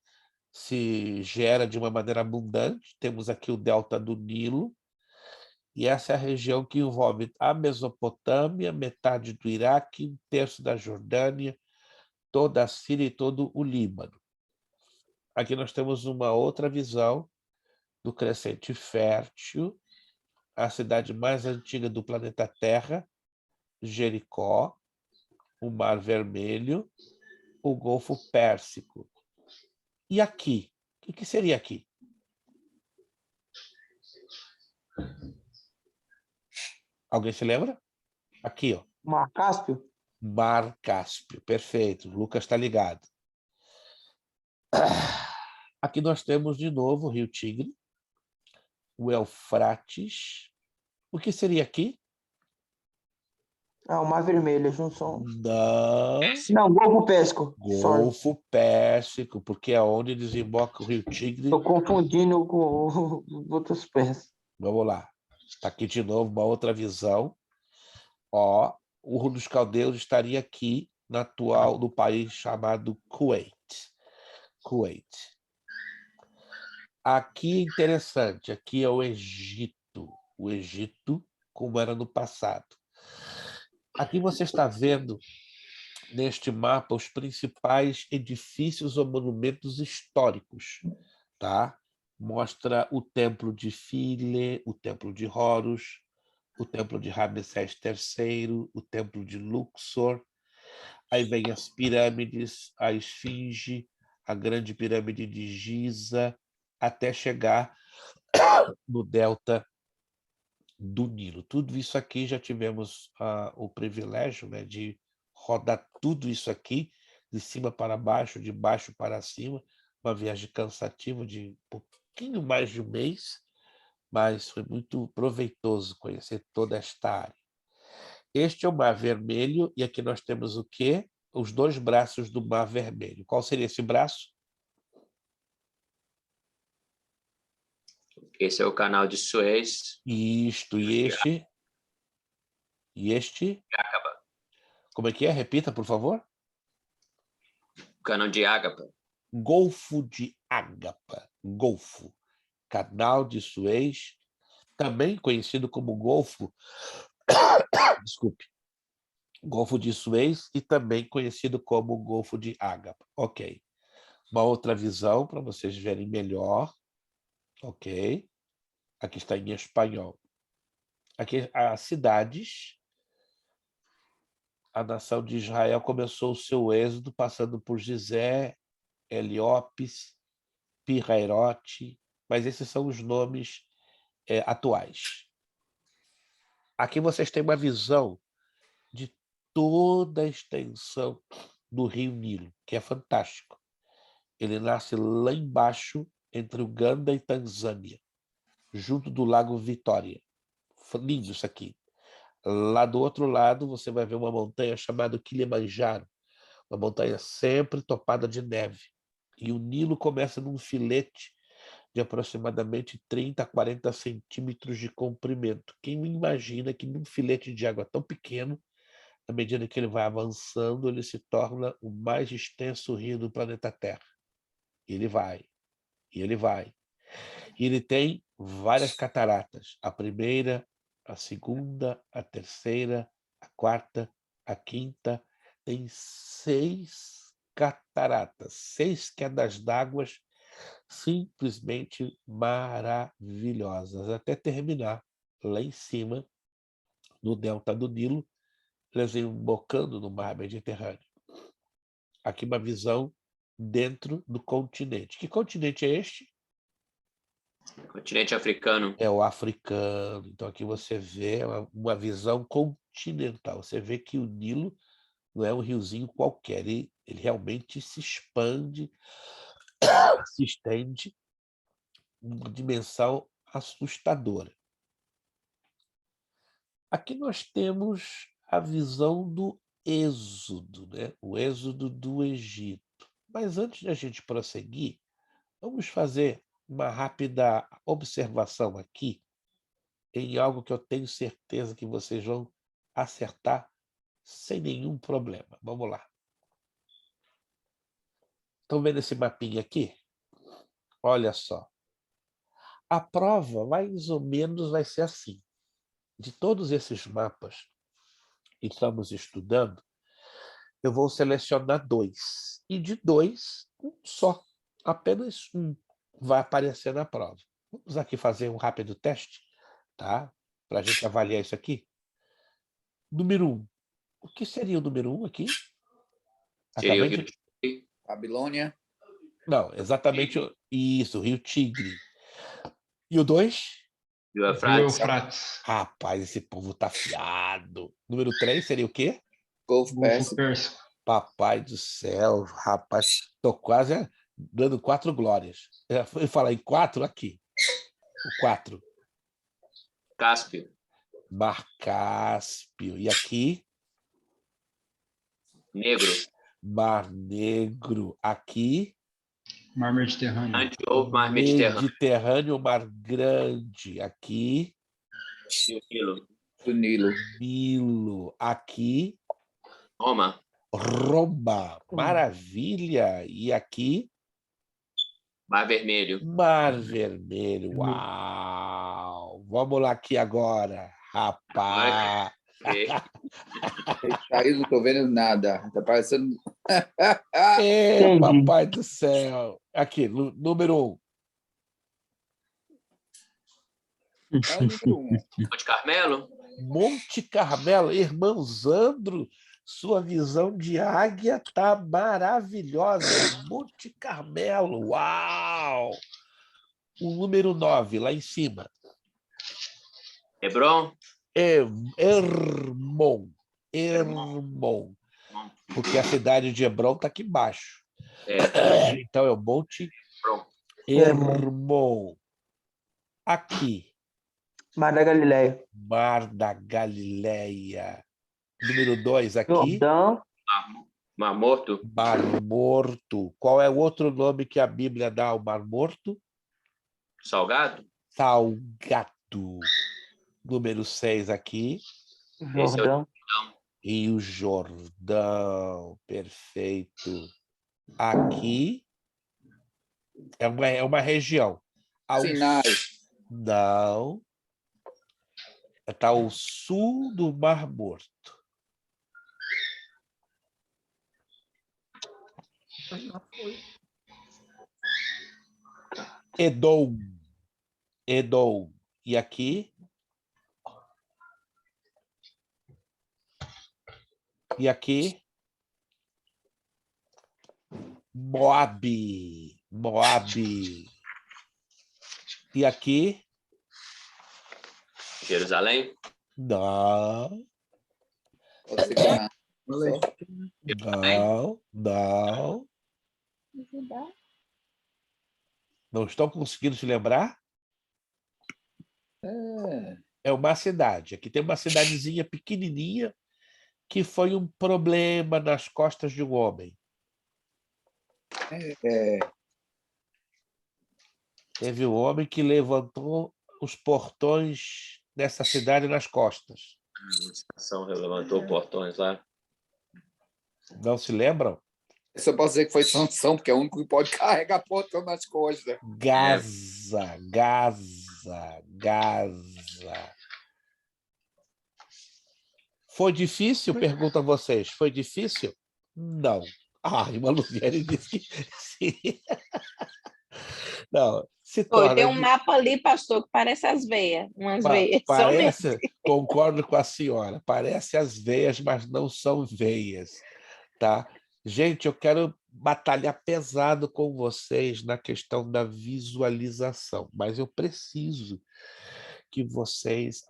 se gera de uma maneira abundante. Temos aqui o delta do Nilo, e essa é a região que envolve a Mesopotâmia, metade do Iraque, um terço da Jordânia, toda a Síria e todo o Líbano. Aqui nós temos uma outra visão do crescente fértil, a cidade mais antiga do planeta Terra, Jericó, o Mar Vermelho, o Golfo Pérsico. E aqui? O que seria aqui? Alguém se lembra? Aqui, ó. Mar Cáspio? Mar Cáspio, perfeito. O Lucas está ligado. Aqui nós temos de novo o Rio Tigre, o Eufrates. O que seria aqui? Ah, o Mar Vermelho, a junção. Não. Não, Golfo Pérsico. Sorry. Golfo Pérsico, porque é onde desemboca o Rio Tigre. Estou confundindo com outros pés. Vamos lá. Está aqui de novo uma outra visão. Ó, o Rio dos Caldeus estaria aqui no país chamado Kuwait. Kuwait. Aqui é interessante, aqui é o Egito como era no passado. Aqui você está vendo neste mapa os principais edifícios ou monumentos históricos tá? Mostra o templo de Phile, o templo de Horus, o templo de Ramsés III, o templo de Luxor. Aí vem as pirâmides, a Esfinge, a grande pirâmide de Giza, até chegar no delta do Nilo. Tudo isso aqui já tivemos o privilégio, né, de rodar tudo isso aqui, de cima para baixo, de baixo para cima, uma viagem cansativa de um pouquinho mais de um mês, mas foi muito proveitoso conhecer toda esta área. Este é o Mar Vermelho, e aqui nós temos o quê? Os dois braços do Mar Vermelho. Qual seria esse braço? Esse é o canal de Suez. Isto, e este? E este? Ágaba. Como é que é? Repita, por favor. O canal de Ágaba. Golfo de Ágapa. Golfo. Canal de Suez, também conhecido como Golfo, desculpe, Golfo de Suez e também conhecido como Golfo de Ágapa. Ok. Uma outra visão para vocês verem melhor. Ok. Aqui está em espanhol. Aqui as cidades. A nação de Israel começou o seu êxodo passando por Gizé, Heliópolis, Pirairote, mas esses são os nomes atuais. Aqui vocês têm uma visão de toda a extensão do rio Nilo, que é fantástico. Ele nasce lá embaixo, entre Uganda e Tanzânia, junto do Lago Vitória. Lindo isso aqui. Lá do outro lado, você vai ver uma montanha chamada Kilimanjaro, uma montanha sempre topada de neve. E o Nilo começa num filete de aproximadamente 30 a 40 centímetros de comprimento. Quem me imagina que num filete de água tão pequeno, à medida que ele vai avançando, ele se torna o mais extenso rio do planeta Terra. E ele vai, e ele vai. E ele tem várias cataratas. A primeira, a segunda, a terceira, a quarta, a quinta. Tem 6 cataratas, 6 quedas d'água simplesmente maravilhosas, até terminar lá em cima, no delta do Nilo, desembocando no mar Mediterrâneo. Aqui uma visão dentro do continente. Que continente é este? Continente africano. É o africano. Então aqui você vê uma visão continental. Você vê que o Nilo não é um riozinho qualquer, ele realmente se expande, se estende uma dimensão assustadora. Aqui nós temos a visão do êxodo, né? O êxodo do Egito. Mas antes de a gente prosseguir, vamos fazer uma rápida observação aqui em algo que eu tenho certeza que vocês vão acertar sem nenhum problema. Vamos lá. Estão vendo esse mapinha aqui? Olha só. A prova mais ou menos vai ser assim. De todos esses mapas que estamos estudando, eu vou selecionar 2. E de 2, um só. Apenas um vai aparecer na prova. Vamos aqui fazer um rápido teste, tá? Para a gente avaliar isso aqui. Número 1. O que seria o número 1 aqui? Seria o Acabei Rio de... Tigre. Babilônia. Não, exatamente isso, Rio Tigre. E o 2? Rio Rio Eufrates. Eufrates. Rapaz, esse povo tá fiado. Número 3 seria o quê? Golfo Golfo Pérsico. Pérsico. Papai do céu, rapaz, tô quase dando 4 glórias. Eu fui falar em 4 aqui. O 4. Cáspio. Mar Cáspio. E aqui? Negro. Mar Negro. Aqui? Mar Mediterrâneo. Anti-Ou Mar Mediterrâneo. Mediterrâneo, Mar Grande. Aqui? E o Nilo. Do Nilo. Nilo. Aqui? Roma. Roma. Maravilha. E aqui? Mar Vermelho. Mar Vermelho. Uau! Vamos lá aqui agora. Rapaz! Aí não tô vendo nada. Tá parecendo. Papai do céu! Aqui, número 1. É o número 1. Monte Carmelo? Monte Carmelo, irmão Zandro, sua visão de águia tá maravilhosa. Monte Carmelo, uau! O número 9, lá em cima. Hebron? Hermon. Hermon. Porque a cidade de Hebron está aqui embaixo. É, Então é o Monte Hebron. Hermon. Aqui, Mar da Galileia. Mar da Galileia. Número 2 aqui, Jordão. Mar Morto? Mar Morto. Qual é o outro nome que a Bíblia dá ao Mar Morto? Salgado? Salgado. Número 6 aqui, Esse é o Jordão. Rio Jordão. Perfeito. Aqui é uma região. Ao Sinai. Não. Está ao sul do Mar Morto. Edom. Edom. E aqui? E aqui? Moabe. Moabe. E aqui? Jerusalém? Não. Pode ser Canaã. Não. Não. Judá. Não estão conseguindo se lembrar? É uma cidade. Aqui tem uma cidadezinha pequenininha que foi um problema nas costas de um homem. Teve um homem que levantou os portões dessa cidade nas costas. A estação levantou portões lá. Não se lembram? Eu só posso dizer que foi Sansão, porque é o único que pode carregar portão nas costas. Gaza, Gaza, Gaza. Foi difícil? Pergunto a vocês. Foi difícil? Não. Ah, e uma Luziane disse que sim. Não, se Oi, torna... tem um mapa ali, pastor, que parece as veias, umas veias. Parece, concordo com a senhora, parece as veias, mas não são veias, tá? Gente, eu quero batalhar pesado com vocês na questão da visualização, mas eu preciso que vocês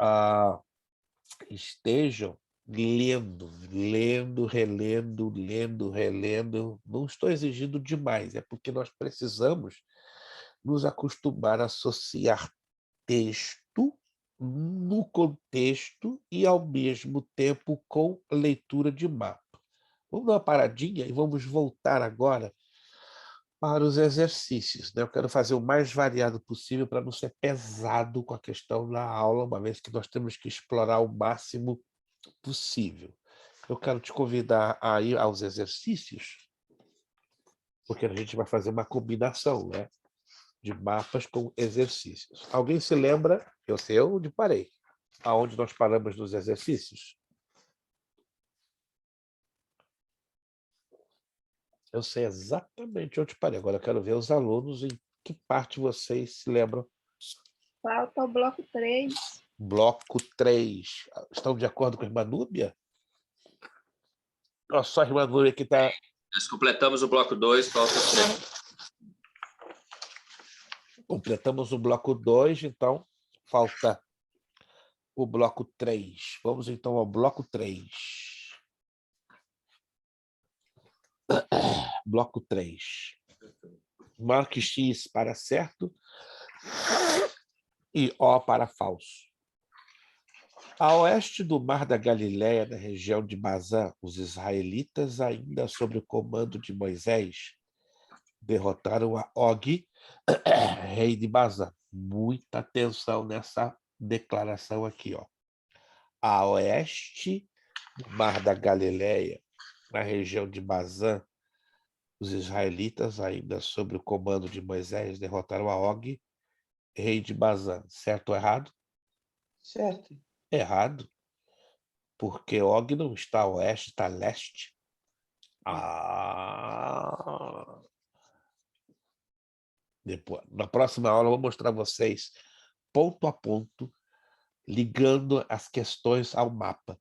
estejam lendo, relendo. Não estou exigindo demais, é porque nós precisamos nos acostumar a associar texto no contexto e, ao mesmo tempo, com leitura de mapa. Vamos dar uma paradinha e vamos voltar agora para os exercícios, né? Eu quero fazer o mais variado possível para não ser pesado com a questão da aula, uma vez que nós temos que explorar o máximo possível. Eu quero te convidar a ir aos exercícios, porque a gente vai fazer uma combinação, né, de mapas com exercícios. Alguém se lembra? Eu sei onde parei. Aonde nós paramos nos exercícios? Eu sei exatamente onde parei. Agora eu quero ver os alunos em que parte vocês se lembram. Falta o bloco 3. Bloco 3. Estão de acordo com a irmã Núbia? Olha só a irmã Núbia que está... Nós completamos o bloco 2, falta 3. Completamos o bloco 2, então falta o bloco 3. Vamos então ao bloco 3. Bloco 3. Marque X para certo e O para falso. A oeste do Mar da Galileia, na região de Bazã, os israelitas, ainda sob o comando de Moisés, derrotaram a Og, rei de Bazã. Muita atenção nessa declaração aqui, ó. A oeste do Mar da Galileia, na região de Bazã, os israelitas, ainda sob o comando de Moisés, derrotaram a Og, rei de Bazã. Certo ou errado? Certo. Errado, porque Og não está a oeste, está a leste. Depois, na próxima aula eu vou mostrar a vocês ponto a ponto, ligando as questões ao mapa.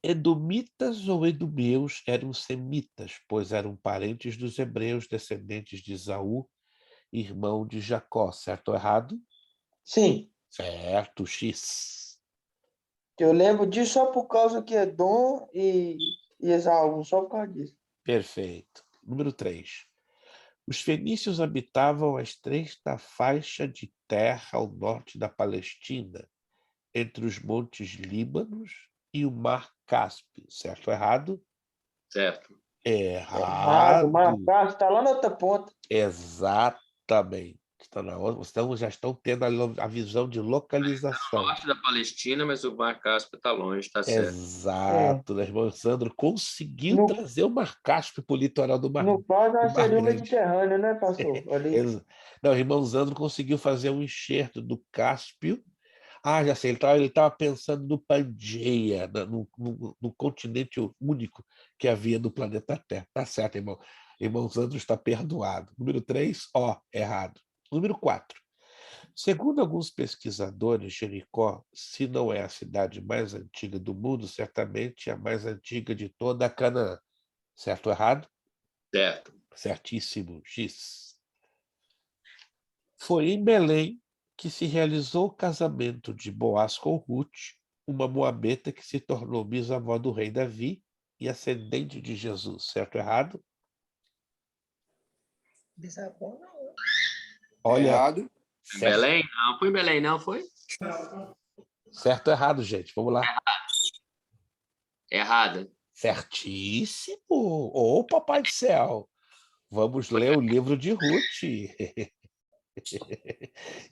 Edomitas ou edomeus eram semitas, pois eram parentes dos hebreus, descendentes de Esaú, irmão de Jacó. Certo ou errado? Sim. Certo, X. Eu lembro disso só por causa que Edom e Esaú, só por causa disso. Perfeito. Número 3. Os fenícios habitavam a estreita faixa de terra ao norte da Palestina, entre os montes Líbanos e o mar Cáspio. Certo ou errado? Certo. Errado, Marcos está lá na outra ponta. Exatamente. Então, já estão tendo a visão de localização. Norte da Palestina, mas o Mar Cáspio está longe, está certo. Exato. O irmão Sandro conseguiu No- trazer o Mar Cáspio para o litoral do Mar, No caso, do Mar seria o Grande. Mediterrâneo, né, pastor? Ali. Não, o irmão Sandro conseguiu fazer um enxerto do Cáspio. Ah, já sei, ele estava pensando no Pangeia, no continente único que havia no planeta Terra. Tá certo, irmão. Irmão Sandro está perdoado. Número 3, errado. Número 4. Segundo alguns pesquisadores, Jericó, se não é a cidade mais antiga do mundo, certamente é a mais antiga de toda a Canaã. Certo ou errado? Certo. Certíssimo, X. Foi em Belém que se realizou o casamento de Boaz com Ruth, uma moabeta que se tornou bisavó do rei Davi e ascendente de Jesus. Certo ou errado? Bisavó, não. Olha, Errado. Em certo, Belém? Não, foi em Belém, não, foi? certo ou errado, gente? Vamos lá. Errada. Certíssimo! Ô, papai do céu! Vamos ler o livro de Ruth.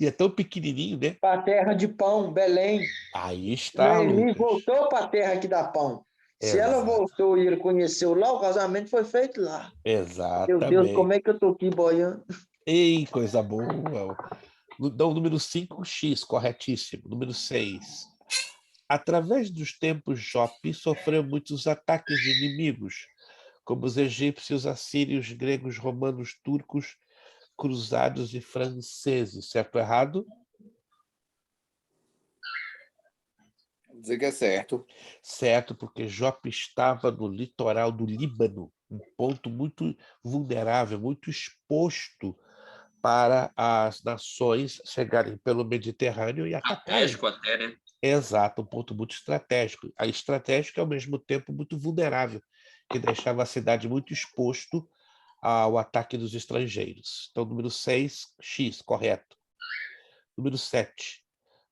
E é tão pequenininho, né? Para a terra de pão, Belém. Aí está, Noemi Lucas. voltou para a terra que dá pão. Se ela Exato. voltou e ele conheceu lá, o casamento foi feito lá. Meu Deus, Exatamente. como é que eu tô aqui boiando? Ei, coisa boa. Então, número 5, X, corretíssimo. Número 6. Através dos tempos, Jope sofreu muitos ataques de inimigos, como os egípcios, assírios, gregos, romanos, turcos, cruzados e franceses. Certo ou errado? Vou dizer que é certo. Certo, porque Jope estava no litoral do Líbano, um ponto muito vulnerável, muito exposto para as nações chegarem pelo Mediterrâneo e atacarem. Estratégico até, né? Exato, um ponto muito estratégico. A estratégico é, ao mesmo tempo, muito vulnerável, que deixava a cidade muito exposto ao ataque dos estrangeiros. Então, número 6, X, correto. Número 7.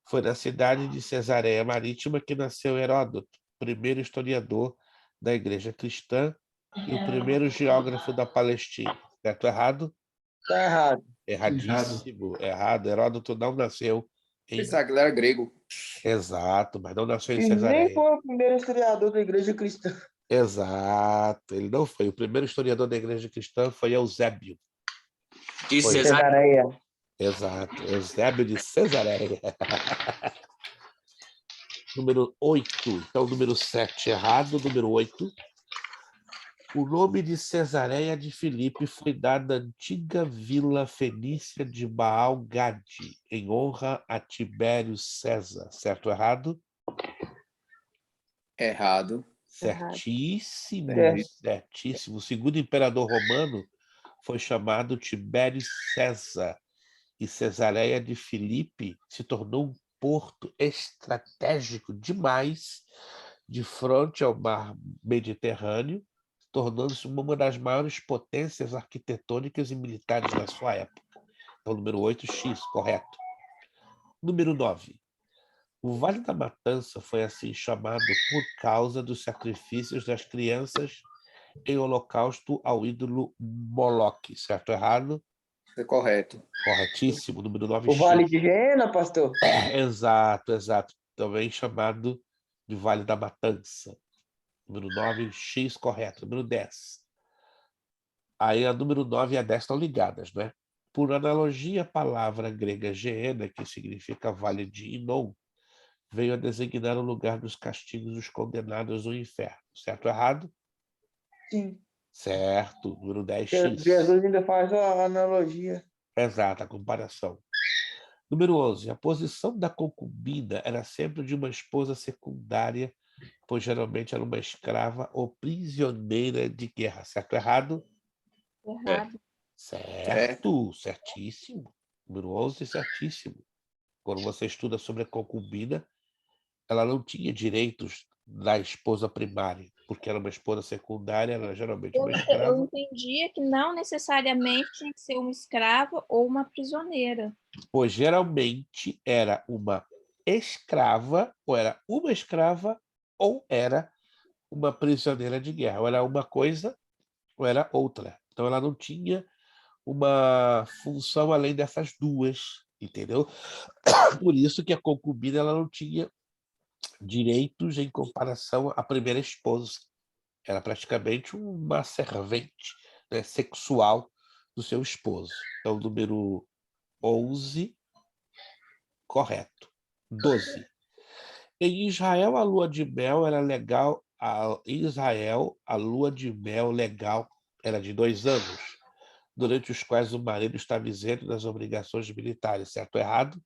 Foi na cidade de Cesareia Marítima que nasceu Heródoto, primeiro historiador da Igreja Cristã e o primeiro geógrafo da Palestina. Certo ou errado? Tá errado. Erradíssimo. Errado. Heródoto não nasceu em... Pensar que ele era grego. Exato, mas não nasceu em E nem Cesareia. foi o primeiro historiador da igreja cristã. Exato. Ele não foi. O primeiro historiador da Igreja Cristã foi Eusébio. De Foi. Cesareia. Cesareia. Exato. Eusébio de Cesareia. Número 8. Então, número 7 errado. Número 8. O nome de Cesareia de Filipe foi dado à antiga vila fenícia de Baal-Gade, em honra a Tibério César. Certo ou errado? Errado. Certíssimo, Certo. certíssimo. O segundo imperador romano foi chamado Tibério César, e Cesareia de Filipe se tornou um porto estratégico demais de frente ao mar Mediterrâneo, tornando-se uma das maiores potências arquitetônicas e militares da sua época. Então, número 8, X, correto. Número 9. O Vale da Matança foi assim chamado por causa dos sacrifícios das crianças em holocausto ao ídolo Moloque. Certo ou errado? Isso é correto. Corretíssimo. Número 9, O Vale X. de Jena, pastor? Exato, exato. Também chamado de Vale da Matança. Número 9, X, correto. Número 10. Aí a número 9 e a 10 estão ligadas, né? Por analogia, a palavra grega Geena, que significa Vale de Inon, veio a designar o lugar dos castigos dos condenados ao inferno. Certo ou errado? Sim. Certo. Número 10, X. Jesus ainda faz a analogia. Exato, a comparação. Número 11. A posição da concubina era sempre de uma esposa secundária, pois geralmente era uma escrava ou prisioneira de guerra. Certo ou errado? Errado. Certo, certíssimo. Número 11, certíssimo. Quando você estuda sobre a concubina, ela não tinha direitos da esposa primária, porque era uma esposa secundária, era geralmente uma Eu escrava. entendia que não necessariamente tinha que ser uma escrava ou uma prisioneira. Pois geralmente era uma escrava, ou era uma escrava, ou era uma prisioneira de guerra. Ou era uma coisa, ou era outra. Então ela não tinha uma função além dessas duas, entendeu? Por isso que a concubina ela não tinha direitos em comparação à primeira esposa. Era praticamente uma servente, né, sexual do seu esposo. Então, número 11, correto. 12. Em Israel, a lua de mel era legal. Em Israel, a lua de mel legal era de 2 anos, durante os quais o marido estava isento das obrigações militares. Certo ou errado?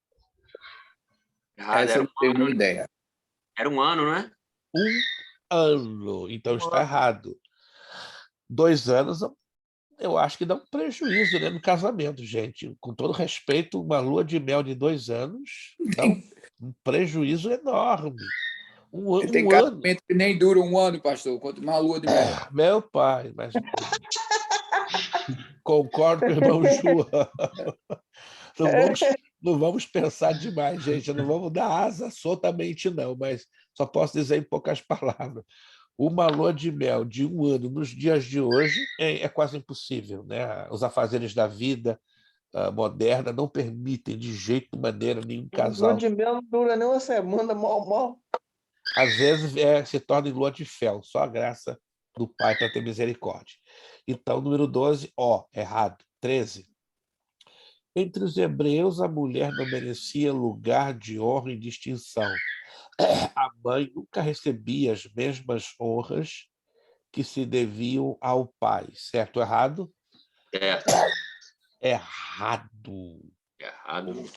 Errado, Essa eu não tenho nem ideia. era um ano, não é? 1 ano. Então está errado. 2 anos, eu acho que dá um prejuízo, né, no casamento, gente. Com todo respeito, uma lua de mel de 2 anos dá um prejuízo enorme. Tem Um ano. casamento que nem dura um ano, pastor, quanto uma lua de mel. Meu pai, mas concordo com o irmão João. Não vamos pensar demais, gente. Não vamos dar asa soltamente, não, mas só posso dizer em poucas palavras. Uma lua de mel de 1 ano nos dias de hoje é quase impossível, né? Os afazeres da vida moderna não permitem de jeito, maneira, nenhum Lua casal. de mel não dura nem uma semana, mal. Às vezes se torna em lua de fel, só a graça do Pai para ter misericórdia. Então, número 12, errado. 13. Entre os hebreus, a mulher não merecia lugar de honra e distinção. A mãe nunca recebia as mesmas honras que se deviam ao pai. Certo ou errado? Certo. Errado. Errado.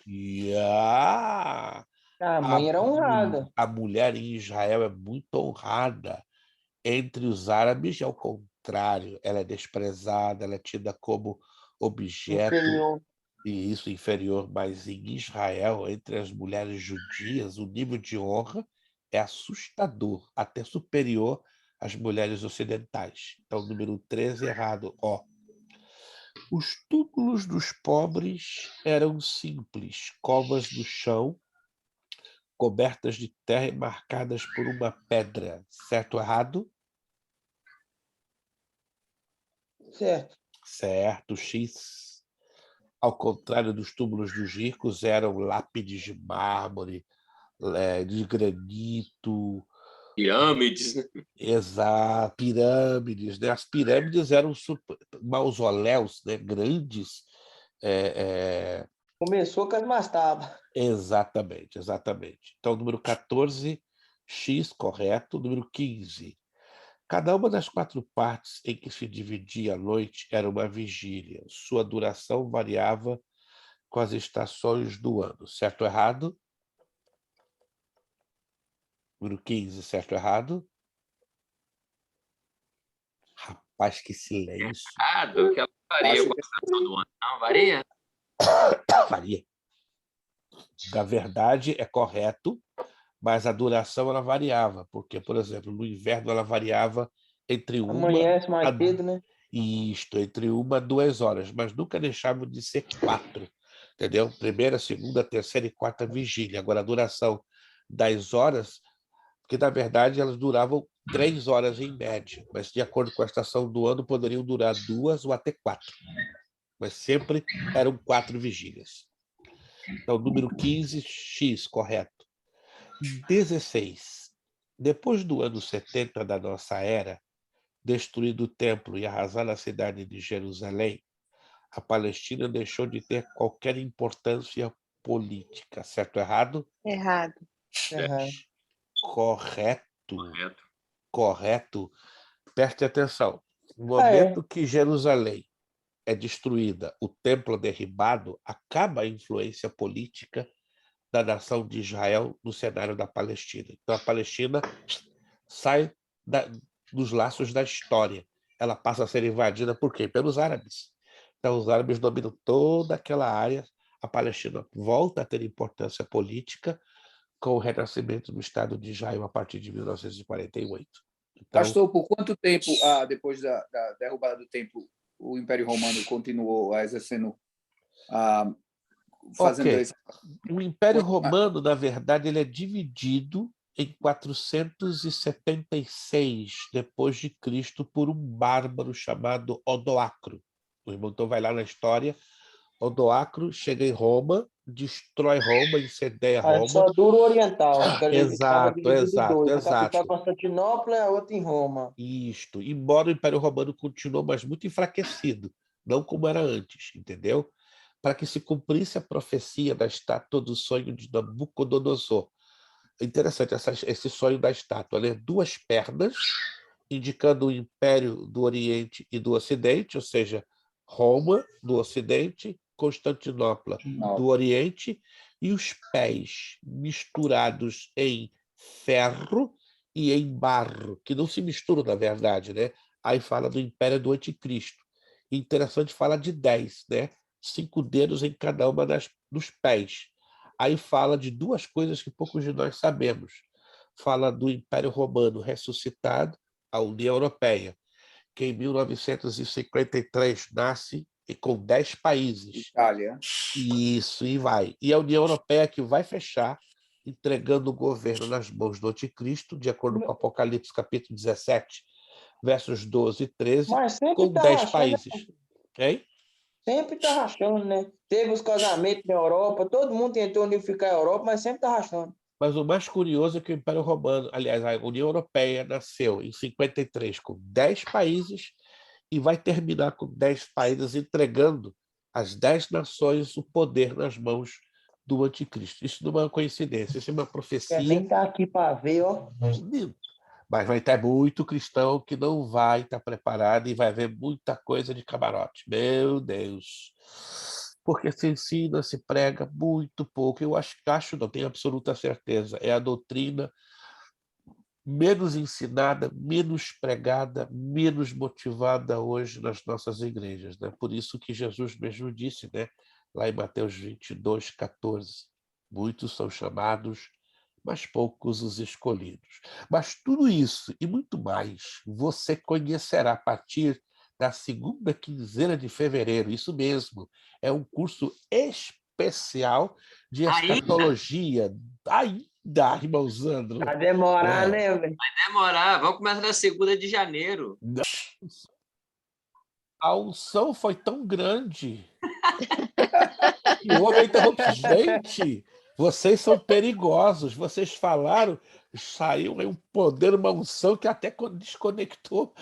A mãe era honrada. A mulher em Israel é muito honrada. Entre os árabes, é o contrário. Ela é desprezada, ela é tida como objeto. Inferior. E isso inferior, mas em Israel, entre as mulheres judias, o nível de honra é assustador, até superior às mulheres ocidentais. Então, número 13, errado. Os túmulos dos pobres eram simples, covas no chão, cobertas de terra e marcadas por uma pedra. Certo ou errado? Certo. Certo, X. Ao contrário dos túmulos dos ricos, eram lápides de mármore, de granito. Pirâmides, né? Exato, pirâmides, né? As pirâmides eram mausoléus, né? Grandes. Começou com as mastabas. Exatamente, exatamente. Então, número 14, X, correto. Número 15. Cada uma das 4 partes em que se dividia a noite era uma vigília. Sua duração variava com as estações do ano. Certo ou errado? Número 15, certo ou errado? Rapaz, que silêncio. Errado, que ela varia Acho com a estação do ano. Não, varia? Varia. Na verdade, é correto, mas a duração ela variava, porque, por exemplo, no inverno ela variava entre Amanhece mais cedo, né? entre 1 a 2 horas, mas nunca deixavam de ser 4, entendeu? Primeira, segunda, terceira e quarta vigília. Agora, a duração das horas, porque, na verdade, elas duravam 3 horas em média, mas, de acordo com a estação do ano, poderiam durar 2 ou até 4, mas sempre eram 4 vigílias. Então, número 15, X, correto. 16. Depois do ano 70 da nossa era, destruído o templo e arrasada a cidade de Jerusalém, a Palestina deixou de ter qualquer importância política. Certo ou errado? Errado. Correto. Correto. Correto. Preste atenção. No É. momento que Jerusalém é destruída, o templo é derribado, acaba a influência política da nação de Israel no cenário da Palestina. Então, a Palestina sai dos laços da história. Ela passa a ser invadida por quem? Pelos árabes. Então, os árabes dominam toda aquela área. A Palestina volta a ter importância política com o renascimento do Estado de Israel a partir de 1948. Então, Pastor, por quanto tempo, depois da derrubada do templo, o Império Romano continuou exercendo, fazendo ok. isso? O Império Romano, na verdade, ele é dividido em 476 depois de Cristo por um bárbaro chamado Odoacro. O irmão então vai lá na história. Odoacro chega em Roma, destrói Roma, incendeia Roma. Só duro oriental, que ele estava Exato, dividido em exato, dois. A capital exato. Constantinopla e a outra em Roma. Isto. Embora o Império Romano continuou, mas muito enfraquecido, não como era antes, entendeu? Para que se cumprisse a profecia da estátua do sonho de Nabucodonosor. Interessante esse sonho da estátua, né? 2 pernas, indicando o Império do Oriente e do Ocidente, ou seja, Roma, do Ocidente, Constantinopla, do Oriente, e os pés misturados em ferro e em barro, que não se misturam, na verdade, né? Aí fala do Império do Anticristo. Interessante, fala de 10, né? 5 dedos em cada uma dos pés. Aí fala de 2 coisas que poucos de nós sabemos. Fala do Império Romano ressuscitado, a União Europeia, que em 1953 nasce e com 10 países. Itália. Isso, e vai. E a União Europeia que vai fechar, entregando o governo nas mãos do Anticristo, de acordo com Apocalipse capítulo 17, versos 12 e 13, Mas sempre com está 10 rachando, países. Hein? sempre está rachando, né? Teve os casamentos na Europa, todo mundo tentou unificar a Europa, mas sempre está rachando. Mas o mais curioso é que o Império Romano, aliás, a União Europeia nasceu em 53 com 10 países e vai terminar com 10 países entregando às 10 nações o poder nas mãos do anticristo. Isso não é uma coincidência, isso é uma Quer profecia. nem estar aqui para ver, ó. Mas vai ter muito cristão que não vai estar preparado e vai ver muita coisa de camarote. Meu Deus! Porque se ensina, se prega muito pouco. Eu acho, não tenho absoluta certeza. É a doutrina menos ensinada, menos pregada, menos motivada hoje nas nossas igrejas, né? Por isso que Jesus mesmo disse, né? Lá em Mateus 22, 14, muitos são chamados, mas poucos os escolhidos. Mas tudo isso e muito mais você conhecerá a partir da segunda quinzena de fevereiro. Isso mesmo, é um curso especial de escatologia. Ainda, irmão Zandro. Vai demorar, né, velho? Vai demorar. Vamos começar na 2ª de janeiro. A unção foi tão grande que houve a interrupção. Gente, vocês são perigosos. Vocês falaram, saiu aí um poder, uma unção que até desconectou.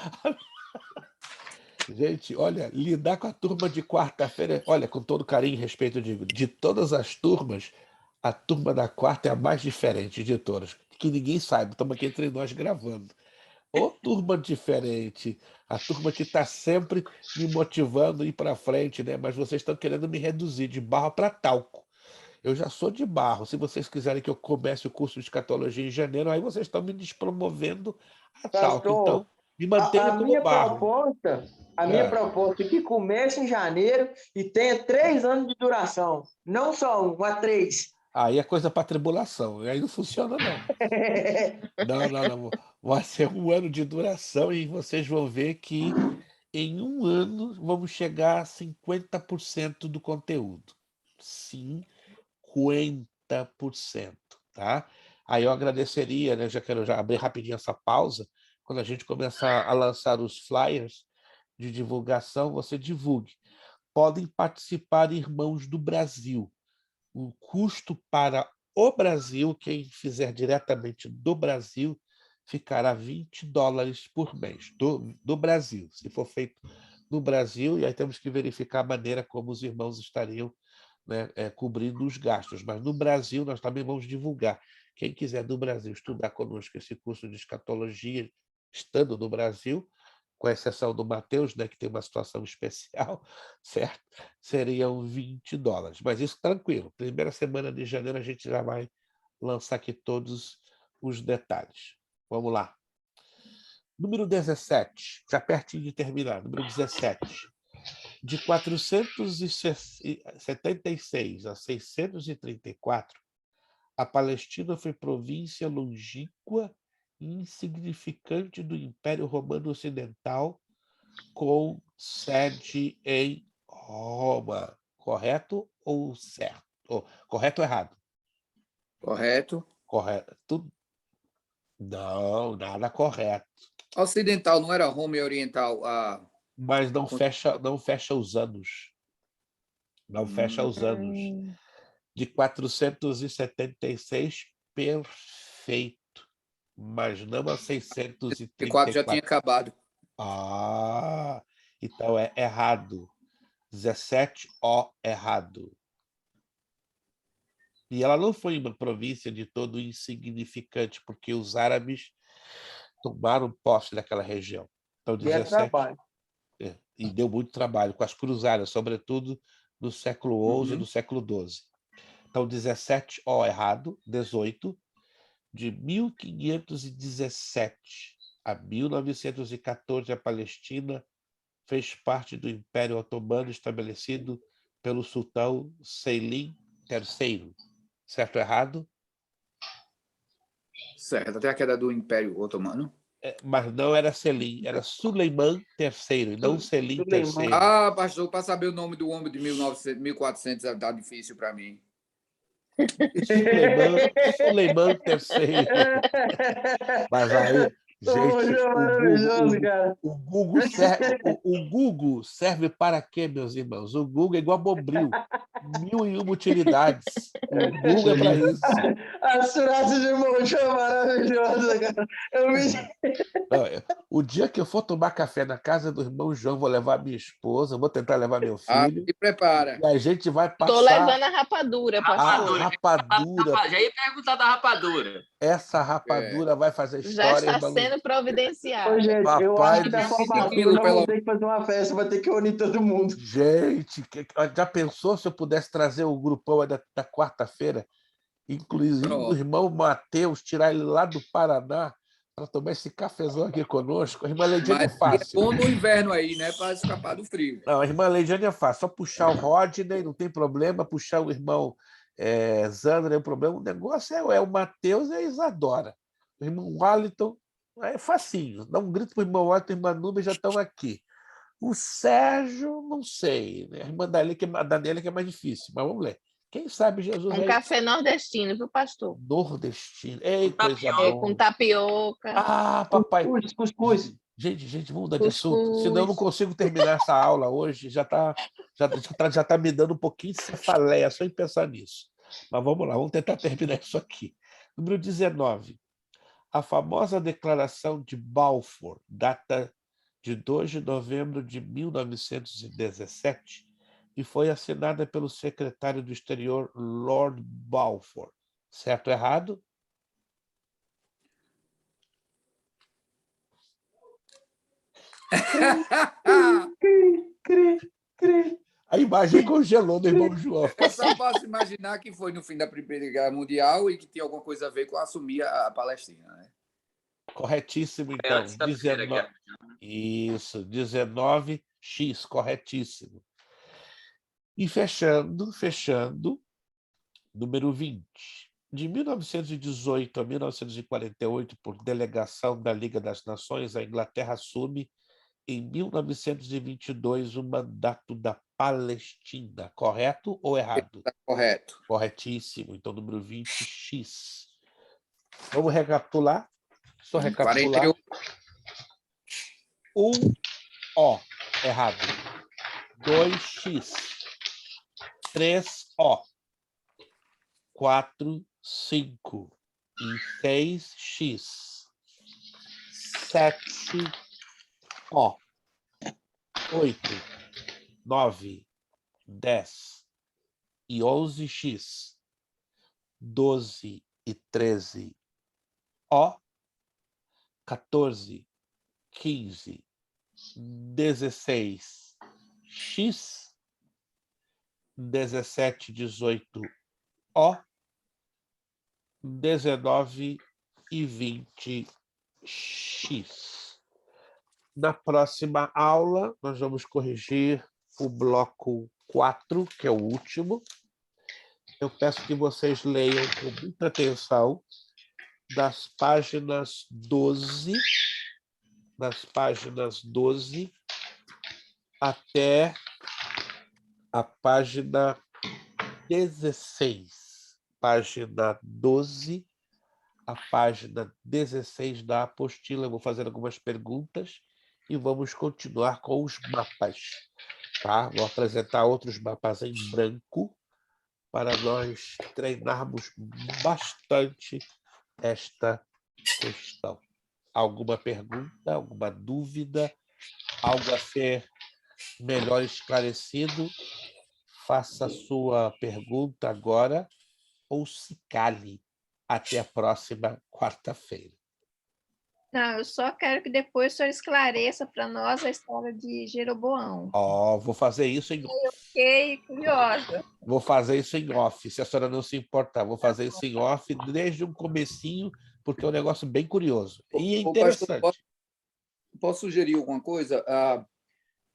Gente, olha, lidar com a turma de quarta-feira, olha, com todo carinho e respeito, eu digo, de todas as turmas, a turma da quarta é a mais diferente de todas, que ninguém sabe, estamos aqui entre nós gravando. Ô turma diferente, a turma que está sempre me motivando a ir para frente, né? Mas vocês estão querendo me reduzir de barro para talco. Eu já sou de barro. Se vocês quiserem que eu comece o curso de escatologia em janeiro, aí vocês estão me despromovendo a talco. Pastor, Então, me mantenha como minha barro. proposta é que comece em janeiro e tenha 3 anos de duração. Não só 1, mas 3. Aí é coisa para tribulação. Aí não funciona, não. Não. Vai ser 1 ano de duração e vocês vão ver que em 1 ano vamos chegar a 50% do conteúdo. 50%, tá? Aí eu agradeceria, né? Já quero abrir rapidinho essa pausa. Quando a gente começar a lançar os flyers de divulgação, você divulgue. Podem participar irmãos do Brasil. O custo para o Brasil, quem fizer diretamente do Brasil, ficará $20 por mês, do Brasil. Se for feito no Brasil, e aí temos que verificar a maneira como os irmãos estariam, né, cobrindo os gastos. Mas no Brasil, nós também vamos divulgar. Quem quiser do Brasil estudar conosco esse curso de escatologia, estando no Brasil, com exceção do Mateus, né, que tem uma situação especial, certo? Seriam $20. Mas isso tranquilo. Primeira semana de janeiro a gente já vai lançar aqui todos os detalhes. Vamos lá. Número 17, já pertinho de terminar. Número 17. De 476 a 634, a Palestina foi província longínqua e insignificante do Império Romano Ocidental, com sede em Roma. Correto ou certo? Correto ou errado? Correto. Correto. Não, nada correto. Ocidental não era Roma e Oriental. Mas não fecha os anos. Não fecha os anos. De 476, perfeito. Mas não a 634. Já tinha acabado. Então é errado. 17O errado. E ela não foi uma província de todo insignificante, porque os árabes tomaram posse daquela região. Então, 17, e deu muito trabalho com as cruzadas, sobretudo no século XI e no século XII. Então, 17O errado, 18, de 1517 a 1914, a Palestina fez parte do Império Otomano estabelecido pelo sultão Selim III. Certo ou errado? Certo, até a queda do Império Otomano. Mas não era Selim, era Suleiman III, não Selim III. Pastor, para saber o nome do homem de 1400 está difícil para mim. Suleiman III. Mas aí, gente, o Google serve para quê, meus irmãos? O Google é igual a Bombril. 1001 utilidades. O Google é para isso. A frase de irmão João é maravilhosa, cara. O dia que eu for tomar café na casa do irmão João, vou levar minha esposa, vou tentar levar meu filho. Se prepara. E a gente vai passar... Tô levando a rapadura, pastor. Rapadura. Já ia perguntar da rapadura. Essa rapadura vai fazer história. Já está sendo providenciada. Gente, eu acho que na formatura nós vamos ter que fazer uma festa, vai ter que unir todo mundo. Gente, já pensou se eu pudesse trazer o grupão da quarta-feira? Inclusive o irmão Mateus, tirar ele lá do Paraná para tomar esse cafezão aqui conosco. A irmã Leidiane é fácil. É bom no inverno aí, né? Para escapar do frio. Não, a irmã Leidiane é fácil. Só puxar o Rodney, não tem problema. Puxar o irmão Zandra é um problema. O negócio é o Mateus e a Isadora. O irmão Wallington é facinho. Dá um grito para o irmão Wallington e a irmã Nubia já estão aqui. O Sérgio, não sei. A irmã Daniela que é mais difícil, mas vamos ler. Quem sabe Jesus café nordestino, viu, pastor? Nordestino. Ei, coisa boa. Com tapioca. Papai. Cuscuz. Gente, vamos mudar de assunto. Senão eu não consigo terminar essa aula hoje. Já tá me dando um pouquinho de cefaleia só em pensar nisso. Mas vamos lá, vamos tentar terminar isso aqui. Número 19. A famosa Declaração de Balfour data de 2 de novembro de 1917 e foi assinada pelo secretário do Exterior, Lord Balfour. Certo ou errado? A imagem congelou do irmão João. Eu só posso imaginar que foi no fim da Primeira Guerra Mundial e que tinha alguma coisa a ver com assumir a Palestina, né? Corretíssimo, então. 19. Isso, 19x, corretíssimo. E fechando, número 20. De 1918 a 1948, por delegação da Liga das Nações, a Inglaterra assume, em 1922, o mandato da Palestina. Correto ou errado? Correto. Corretíssimo. Então, número 20x. Vamos recapitular? Só recapitular. 1O, errado. 2x. 3O. 4, 5. E 6x. 7O. 8, 9, 10 e 11x. 12 e 13O. 14, 15 16, X, 17, 18, O, 19 e 20, X. Na próxima aula, nós vamos corrigir o bloco 4, que é o último. Eu peço que vocês leiam com muita atenção das páginas 12 até a página 16. Página 12, a página 16 da apostila. Eu vou fazer algumas perguntas e vamos continuar com os mapas. Tá? Vou apresentar outros mapas em branco para nós treinarmos bastante esta questão. Alguma pergunta, alguma dúvida, algo a ser melhor esclarecido? Faça a sua pergunta agora ou se cale até a próxima quarta-feira. Não, eu só quero que depois o senhor esclareça para nós a história de Jeroboão. Vou fazer isso em Fiquei curiosa. Vou fazer isso em off, se a senhora não se importar. Vou fazer isso em off desde o comecinho, porque é um negócio bem curioso. E é interessante. Pastor, posso sugerir alguma coisa?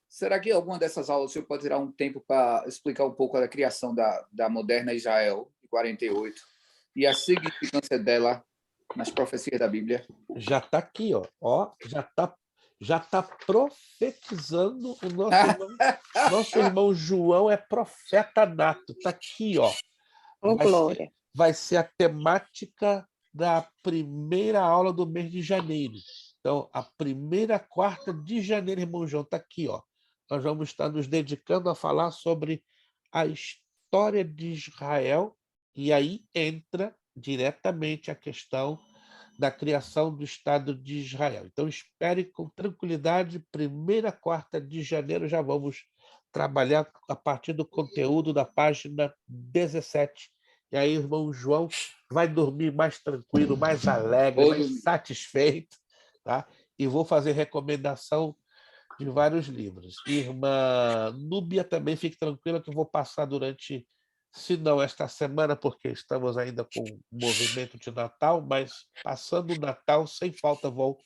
Será que alguma dessas aulas o senhor pode tirar um tempo para explicar um pouco a criação da moderna Israel, de 48, e a significância dela nas profecias da Bíblia? Já está aqui, ó. Já está profetizando o nosso irmão João é profeta nato. Está aqui, ó. Glória. Vai ser a temática da primeira aula do mês de janeiro. Então, a primeira quarta de janeiro, irmão João, está aqui, ó. Nós vamos estar nos dedicando a falar sobre a história de Israel, e aí entra diretamente a questão da criação do Estado de Israel. Então, espere com tranquilidade, primeira quarta de janeiro, já vamos trabalhar a partir do conteúdo da página 17. E aí, o irmão João vai dormir mais tranquilo, mais alegre, mais satisfeito, tá? E vou fazer recomendação de vários livros. Irmã Núbia, também fique tranquila que eu vou passar durante, se não esta semana, porque estamos ainda com o movimento de Natal, mas passando o Natal, sem falta, vou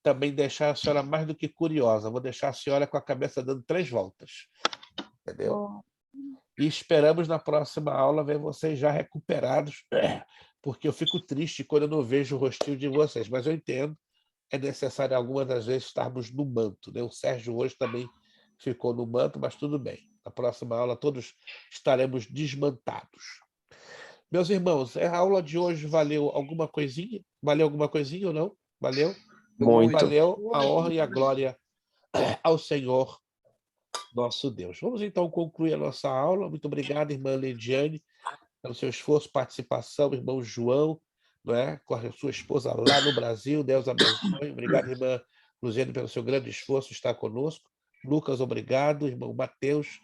também deixar a senhora mais do que curiosa. Vou deixar a senhora com a cabeça dando 3 voltas. Entendeu? E esperamos na próxima aula ver vocês já recuperados, porque eu fico triste quando eu não vejo o rostinho de vocês, mas eu entendo, é necessário algumas das vezes estarmos no manto, né? O Sérgio hoje também ficou no manto, mas tudo bem. Na próxima aula todos estaremos desmantados. Meus irmãos, a aula de hoje valeu alguma coisinha? Valeu alguma coisinha ou não? Valeu? Muito. Valeu a honra e a glória ao Senhor nosso Deus. Vamos então concluir a nossa aula. Muito obrigado, irmã Leidiane, pelo seu esforço, participação, irmão João, não é? Com a sua esposa lá no Brasil. Deus abençoe. Obrigado, irmã Luziane, pelo seu grande esforço estar conosco. Lucas, obrigado. Irmão Mateus,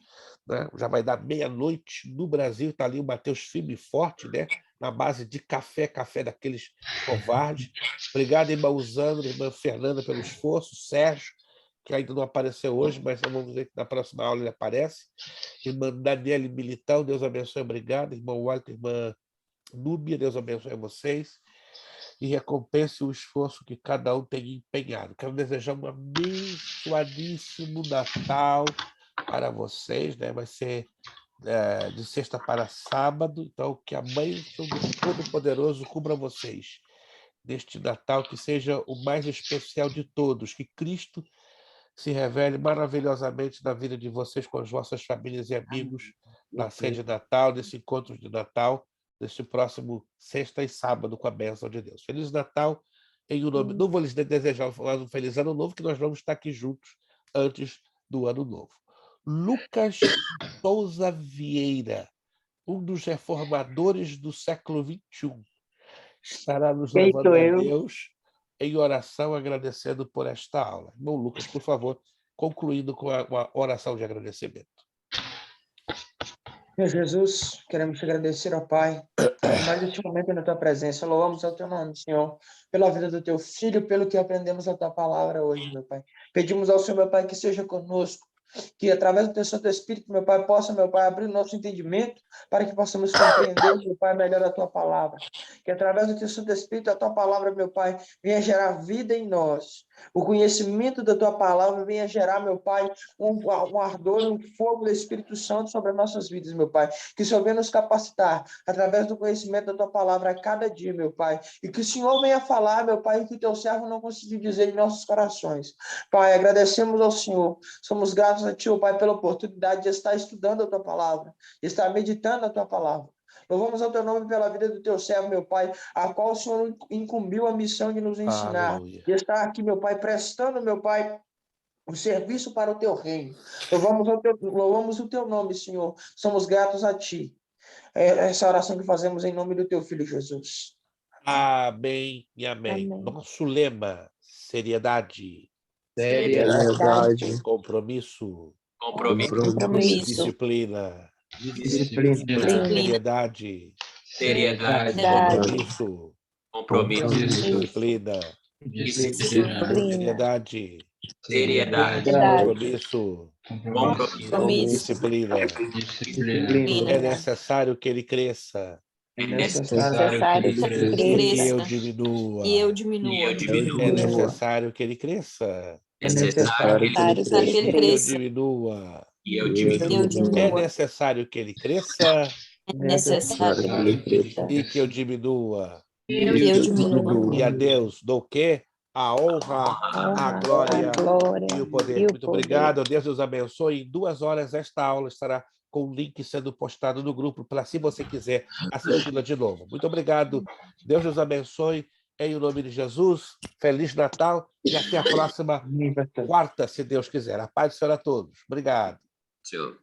né? Já vai dar meia-noite no Brasil. Está ali o Mateus firme e forte, né? Na base de café daqueles covardes. Obrigado, irmã Usandro, irmã Fernanda, pelo esforço. Sérgio, que ainda não apareceu hoje, mas vamos ver que na próxima aula ele aparece. Irmã Daniele Militão, Deus abençoe, obrigado. Irmão Walter, irmã Núbia, Deus abençoe vocês e recompense o esforço que cada um tem empenhado. Quero desejar um abençoadíssimo Natal para vocês, né? Vai ser de sexta para sábado, então que a bênção do Todo-Poderoso cubra vocês neste Natal, que seja o mais especial de todos, que Cristo se revele maravilhosamente na vida de vocês com as vossas famílias e amigos na ceia de Natal, nesse encontro de Natal, neste próximo sexta e sábado, com a bênção de Deus. Feliz Natal, em o nome. Não vou lhes desejar um feliz ano novo, que nós vamos estar aqui juntos antes do ano novo. Lucas Souza Vieira, um dos reformadores do século XXI, estará nos levando a Deus em oração, agradecendo por esta aula. Irmão Lucas, por favor, concluindo com uma oração de agradecimento. Meu Jesus, queremos te agradecer, ó Pai, por mais este momento na tua presença. Louvamos ao teu nome, Senhor, pela vida do teu filho, pelo que aprendemos a tua palavra hoje, meu Pai. Pedimos ao Senhor, meu Pai, que seja conosco, que através do teu Santo Espírito, meu Pai, possa, meu Pai, abrir o nosso entendimento para que possamos compreender, meu Pai, melhor a tua palavra. Que através do teu Santo Espírito, a tua palavra, meu Pai, venha gerar vida em nós. O conhecimento da tua palavra venha gerar, meu Pai, um ardor, um fogo do Espírito Santo sobre as nossas vidas, meu Pai. Que o Senhor venha nos capacitar através do conhecimento da tua palavra a cada dia, meu Pai. E que o Senhor venha falar, meu Pai, que o teu servo não conseguiu dizer em nossos corações. Pai, agradecemos ao Senhor. Somos gratos a Ti, ó Pai, pela oportunidade de estar estudando a tua palavra, de estar meditando a tua palavra. Louvamos ao teu nome pela vida do teu servo, meu Pai, a qual o Senhor incumbiu a missão de nos ensinar, Aleluia. de estar aqui, meu Pai, prestando, meu Pai, o serviço para o teu reino. Louvamos o teu nome, Senhor. Somos gratos a Ti. É essa oração que fazemos em nome do teu Filho Jesus. Amém e amém. Amém. Nosso lema, seriedade, Seriedade. compromisso, Compromisso. Compromisso. disciplina, Disciplina. seriedade, Seriedade. compromisso, Compromisso. disciplina, Disciplina. seriedade, Seriedade. compromisso, Compromisso. disciplina. Disciplina. É necessário que ele cresça É Necessário que ele e que eu cresça diminua. e eu E eu diminua. diminuo. É necessário que ele cresça É necessário que ele Necessário que ele e que eu cresça diminua. e eu e diminuo. eu É diminua. necessário que ele cresça É necessário que ele cresça e que eu diminua. e eu diminua. E a Deus dou o quê? A honra, a glória A glória e o poder. e o Muito poder. obrigado. Deus os abençoe. Em 2 horas, esta aula estará com o link sendo postado no grupo, para se você quiser assisti-la de novo. Muito obrigado. Deus os abençoe. Em nome de Jesus. Feliz Natal e até a próxima quarta, se Deus quiser. A paz do Senhor a todos. Obrigado. Senhor.